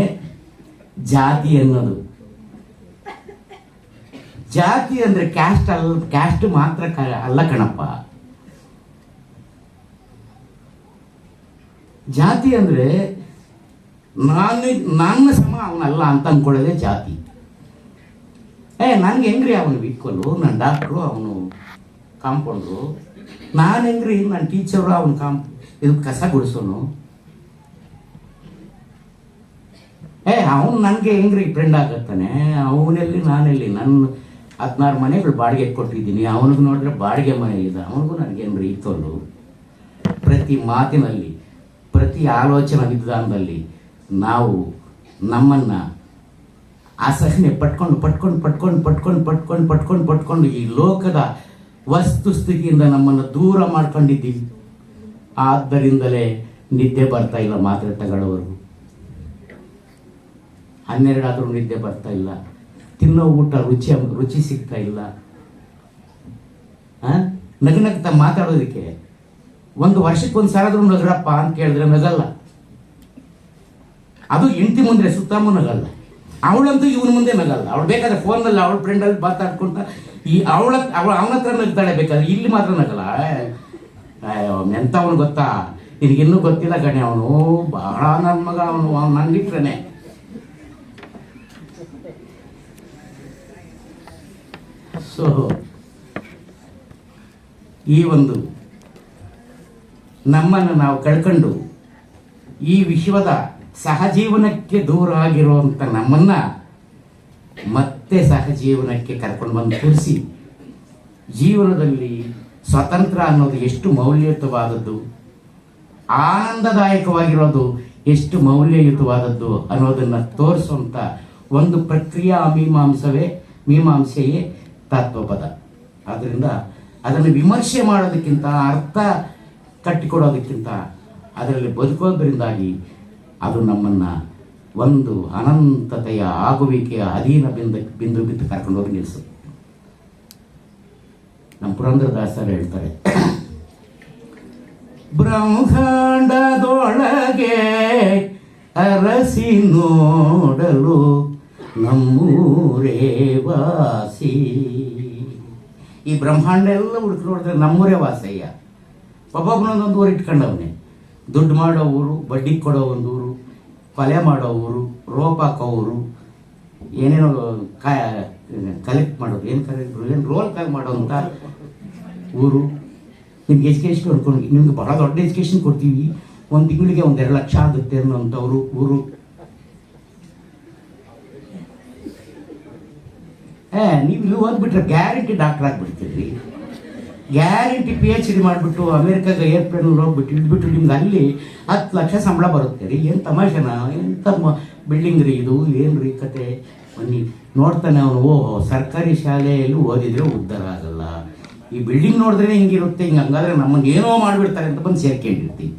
ಜಾತಿ ಅನ್ನೋದು. ಜಾತಿ ಅಂದ್ರೆ ಕ್ಯಾಸ್ಟ್ ಮಾತ್ರ ಅಲ್ಲ ಕಣಪ್ಪ. ಜಾತಿ ಅಂದ್ರೆ ನನ್ನ ಸಮ ಅವನಲ್ಲ ಅಂತ ಅನ್ಕೊಳ್ಳೋದೇ ಜಾತಿ. ನನ್ಗೆ ಹೆಂಗ್ರಿ ಅವನು ಈಕ್ವಲು, ನನ್ನ ಡಾಕ್ಟ್ರು, ಅವನು ಕಾಂಪೌಂಡ್ರು. ನಾನು ಹೆಂಗ್ರಿ ನನ್ನ ಟೀಚರು, ಅವನು ಇದು ಕಸ ಗುಡಿಸೋನು. ಅವನು ನನಗೆ ಹೆಂಗ್ರಿ ಫ್ರೆಂಡ್ ಆಗತ್ತಾನೆ? ಅವನೆಲ್ಲಿ ನಾನೆಲ್ಲಿ? ನನ್ನ 16 ಮನೆಗಳು ಬಾಡಿಗೆ ಕೊಟ್ಟಿದ್ದೀನಿ. ಅವನಿಗೆ ನೋಡಿದ್ರೆ ಬಾಡಿಗೆ ಮನೆ ಇದೆ, ಅವನಿಗೂ ನನಗೇನ್ರಿ ಈಕ್ವಲು? ಪ್ರತಿ ಮಾತಿನಲ್ಲಿ, ಪ್ರತಿ ಆಲೋಚನಾ ವಿಧಾನದಲ್ಲಿ ನಾವು ನಮ್ಮನ್ನು ಅಸಹನೆ ಪಟ್ಕೊಂಡು ಈ ಲೋಕದ ವಸ್ತುಸ್ಥಿತಿಯಿಂದ ನಮ್ಮನ್ನು ದೂರ ಮಾಡ್ಕೊಂಡಿದ್ದೀವಿ. ಆದ್ದರಿಂದಲೇ ನಿದ್ದೆ ಬರ್ತಾ ಇಲ್ಲ ಮಾತ್ರೆ ತಗೊಳ್ಳೋವರೆಗೂ. 12 ಆದರೂ ನಿದ್ದೆ ಬರ್ತಾ ಇಲ್ಲ. ತಿನ್ನೋ ಊಟ ರುಚಿ ಸಿಗ್ತಾ ಇಲ್ಲ. ನಗ್ನಗ್ತಾ ಮಾತಾಡೋದಕ್ಕೆ ಒಂದು ವರ್ಷಕ್ಕೊಂದು ಸಾರಾದ್ರೂ ನಗರಪ್ಪ ಅಂತ ಕೇಳಿದ್ರೆ ನಗಲ್ಲ. ಅದು ಹೆಂಡತಿ ಮುಂದೆ ಸುತ್ತಮೂ ನಗಲ್ಲ. ಅವಳಂತೂ ಇವನ ಮುಂದೆ ನಗಲ್ಲ. ಅವಳು ಬೇಕಾದ್ರೆ ಫೋನಲ್ಲಿ ಅವಳ ಫ್ರೆಂಡಲ್ಲಿ ಮಾತಾಡ್ಕೊಂತ ಅವನ ಹತ್ರ ನಗ್ತಾಳೆ, ಬೇಕಾದ್ರೆ ಇಲ್ಲಿ ಮಾತ್ರ ನಗಲ್ಲ. ಎಂಥವನು ಗೊತ್ತಾ? ನಿನಗಿನ್ನೂ ಗೊತ್ತಿಲ್ಲ ಕಣೆ, ಅವನು ಬಹಳ ನನ್ನ ಮಗ. ಅವನು ನನಗಿಟ್ರನೆ ಸೊ ಈ ಒಂದು ನಮ್ಮನ್ನು ನಾವು ಕಳ್ಕೊಂಡು ಈ ವಿಶ್ವದ ಸಹಜೀವನಕ್ಕೆ ದೂರ ಆಗಿರುವಂಥ ನಮ್ಮನ್ನು ಮತ್ತೆ ಸಹಜೀವನಕ್ಕೆ ಕರ್ಕೊಂಡು ಬಂದು ಕೂರಿಸಿ, ಜೀವನದಲ್ಲಿ ಸ್ವತಂತ್ರ ಅನ್ನೋದು ಎಷ್ಟು ಮೌಲ್ಯಯುತವಾದದ್ದು, ಆನಂದದಾಯಕವಾಗಿರೋದು ಎಷ್ಟು ಮೌಲ್ಯಯುತವಾದದ್ದು ಅನ್ನೋದನ್ನು ತೋರಿಸುವಂಥ ಒಂದು ಪ್ರಕ್ರಿಯಾ ಮೀಮಾಂಸೆಯೇ ತತ್ವಪದ. ಆದ್ದರಿಂದ ಅದನ್ನು ವಿಮರ್ಶೆ ಮಾಡೋದಕ್ಕಿಂತ, ಅರ್ಥ ಕಟ್ಟಿಕೊಡೋದಕ್ಕಿಂತ ಅದರಲ್ಲಿ ಬದುಕೋದ್ರಿಂದಾಗಿ ಅದು ನಮ್ಮನ್ನು ಒಂದು ಅನಂತತೆಯ ಆಗುವಿಕೆಯ ಅಧೀನ ಬಿಂದು ಕರ್ಕೊಂಡು ಹೋಗಿ ನಿಲ್ಲಿಸುತ್ತೆ. ನಮ್ಮ ಪುರಂದರದಾಸರು ಹೇಳ್ತಾರೆ, ಬ್ರಹ್ಮಾಂಡದೊಳಗೆ ಅರಸಿ ನೋಡಲು ನಮ್ಮೂರೇ ವಾಸಿ. ಈ ಬ್ರಹ್ಮಾಂಡ ಎಲ್ಲ ಹುಡುಕಿ ನೋಡಿದ್ರೆ ನಮ್ಮೂರೇ ವಾಸಯ್ಯ. ಒಬ್ಬೊಬ್ಬನೊಂದೊಂದು ಊರು ಇಟ್ಕೊಂಡವನೇ. ದುಡ್ಡು ಮಾಡೋ ಊರು, ಬಡ್ಡಿ ಕೊಡೋ ಒಂದು ಊರು, ಕೊಲೆ ಮಾಡೋ ಊರು, ರೋಪ್ ಹಾಕೋ ಊರು, ಏನೇನೋ ಕಲೆಕ್ಟ್ ಮಾಡೋದು, ಏನು ರೋಲ್ ಕಾಲ್ ಮಾಡೋಂಥ ಊರು, ನಿಮ್ಗೆ ಎಜುಕೇಷನ್ ಅನ್ಕೊಂಡು ನಿಮ್ಗೆ ಬಹಳ ದೊಡ್ಡ ಎಜುಕೇಷನ್ ಕೊಡ್ತೀವಿ, ಒಂದು ತಿಂಗಳಿಗೆ 1-2 ಲಕ್ಷ ಆಗುತ್ತೆ ಅನ್ನೋಂಥವ್ರು ಊರು. ನೀವು ಇಲ್ಲಿ ಓದ್ಬಿಟ್ರೆ ಗ್ಯಾರಂಟಿ ಡಾಕ್ಟರ್ ಆಗಿಬಿಡ್ತೀರಿ, ಗ್ಯಾರಂಟಿ PhD ಮಾಡಿಬಿಟ್ಟು ಅಮೇರಿಕಾಗೆ ಏರ್ಪ್ಲೇನಲ್ಲಿ ಹೋಗ್ಬಿಟ್ಟು ಇದ್ಬಿಟ್ಟು ನಿಮ್ಗೆ ಅಲ್ಲಿ 10 ಲಕ್ಷ ಸಂಬಳ ಬರುತ್ತೆ ರೀ. ಏನು ತಮಾಷೆನಾ? ಎಂಥ ಬಿಲ್ಡಿಂಗ್ ರೀ ಇದು, ಏನು ರೀ ಕತೆ? ಬನ್ನಿ ನೋಡ್ತಾನೆ ಅವನು, ಓಹೋ ಸರ್ಕಾರಿ ಶಾಲೆಯಲ್ಲಿ ಓದಿದ್ರೆ ಉದ್ಧಾರ ಆಗಲ್ಲ, ಈ ಬಿಲ್ಡಿಂಗ್ ನೋಡಿದ್ರೆ ಹಿಂಗಿರುತ್ತೆ, ಹಂಗಾದ್ರೆ ನಮ್ಮನ್ನು ಏನೋ ಮಾಡಿಬಿಡ್ತಾರೆ ಅಂತ ಬಂದು ಸೇರ್ಕೊಂಡಿರ್ತೀವಿ.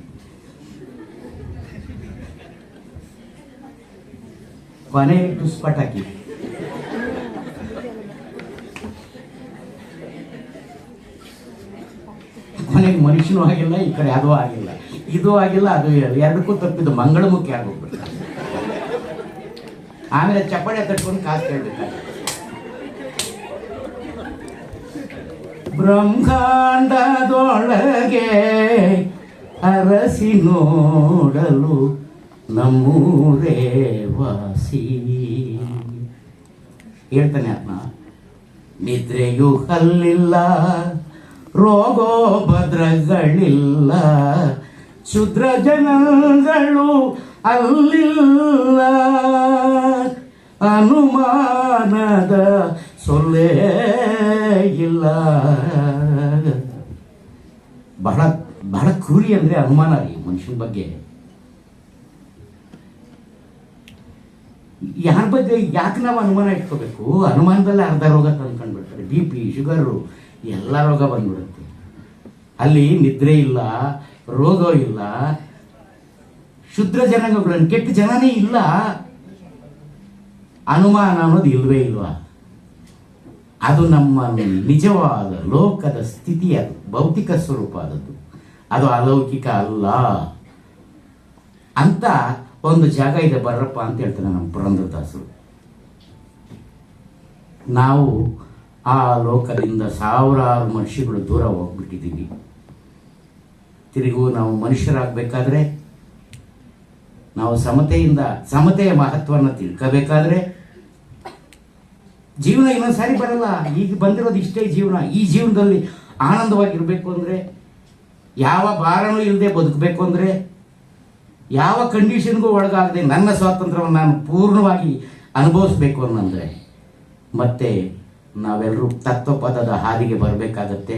ಕೊನೆಗೆ ಟುಸ್ಪಟ್ ಹಾಕಿ ಕೊನೆಗೆ ಮನುಷ್ಯನೂ ಆಗಿಲ್ಲ, ಈ ಕಡೆ ಅದೂ ಆಗಿಲ್ಲ, ಇದು ಆಗಿಲ್ಲ, ಅದು ಎರಡಕ್ಕೂ ತಪ್ಪಿದ್ದು ಮಂಗಳಮುಖಿ ಆಗೋಗ್ಬಿಡ್ತಾರೆ. ಆಮೇಲೆ ಚಪ್ಪಾಳೆ ತಟ್ಕೊಂಡು ಕಾಸು ಕೇಳಬೇಕಾದ್ರೆ ಬ್ರಹ್ಮಾಂಡದೊಳಗೆ ಅರಸಿ ನೋಡಲು ನಮ್ಮೂರೇ ವಾಸಿ. ಹೇಳ್ತಾನೆ ಆತ್ಮ, ನಿದ್ರೆಯೂ ಹಲ್ಲಿಲ್ಲ, ರೋಗೋಪದ್ರಗಳಿಲ್ಲ, ಶುದ್ರ ಜನಗಳು ಅಲ್ಲಿಲ್ಲ, ಅನುಮಾನದ ಸೊಲ್ಲೇ ಇಲ್ಲ. ಬಹಳ ಬಹಳ ಕ್ರೂರಿ ಅಂದ್ರೆ ಅನುಮಾನ ರೀ ಮನುಷ್ಯನ ಬಗ್ಗೆ. ಯಾರ ಬಗ್ಗೆ ಯಾಕೆ ನಾವು ಅನುಮಾನ ಇಟ್ಕೋಬೇಕು? ಅನುಮಾನದಲ್ಲೇ ಅರ್ಧ ರೋಗ ತಂದ್ಕೊಂಡ್ಬಿಡ್ತಾರೆ, BP, ಶುಗರು, ಎಲ್ಲ ರೋಗ ಬಂದ್ಬಿಡುತ್ತೆ. ಅಲ್ಲಿ ನಿದ್ರೆ ಇಲ್ಲ, ರೋಗ ಇಲ್ಲ, ಶುದ್ರ ಜನಾಂಗಗಳನ್ನು, ಕೆಟ್ಟ ಜನನೇ ಇಲ್ಲ, ಅನುಮಾನ ಅನ್ನೋದು ಇಲ್ವೇ ಇಲ್ವಾ? ಅದು ನಮ್ಮ ನಿಜವಾದ ಲೋಕದ ಸ್ಥಿತಿ, ಅದು ಭೌತಿಕ ಸ್ವರೂಪ, ಅದು ಅಲೌಕಿಕ ಅಲ್ಲ ಅಂತ ಒಂದು ಜಾಗ ಇದೆ ಬರ್ರಪ್ಪ ಅಂತ ಹೇಳ್ತಾರೆ ನಮ್ಮ ಪುರಂದರದಾಸರು. ನಾವು ಆ ಲೋಕದಿಂದ ಸಾವಿರಾರು ಮನುಷ್ಯಗಳು ದೂರ ಹೋಗ್ಬಿಟ್ಟಿದ್ದೀವಿ. ತಿರುಗು ನಾವು ಮನುಷ್ಯರಾಗಬೇಕಾದ್ರೆ, ನಾವು ಸಮತೆಯ ಮಹತ್ವವನ್ನು ತಿಳ್ಕೋಬೇಕಾದ್ರೆ, ಜೀವನ ಇನ್ನೊಂದ್ಸಾರಿ ಬರಲ್ಲ, ಈಗ ಬಂದಿರೋದು ಇಷ್ಟೇ ಜೀವನ. ಈ ಜೀವನದಲ್ಲಿ ಆನಂದವಾಗಿರ್ಬೇಕು ಅಂದರೆ, ಯಾವ ಭಾರನೂ ಇಲ್ಲದೆ ಬದುಕಬೇಕು ಅಂದರೆ, ಯಾವ ಕಂಡೀಷನ್ಗೂ ಒಳಗಾಗದೆ ನನ್ನ ಸ್ವಾತಂತ್ರ್ಯವನ್ನು ನಾನು ಪೂರ್ಣವಾಗಿ ಅನುಭವಿಸ್ಬೇಕು ಅನ್ನಂದರೆ, ಮತ್ತೆ ನಾವೆಲ್ಲರೂ ತತ್ವಪದದ ಹಾದಿಗೆ ಬರಬೇಕಾಗತ್ತೆ.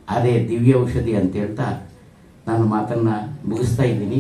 ಅದೇ ದಿವ್ಯ ಔಷಧಿ ಅಂತ ಹೇಳ್ತಾ ನಾನು ಮಾತನ್ನು ಮುಗಿಸ್ತಾ ಇದ್ದೀನಿ.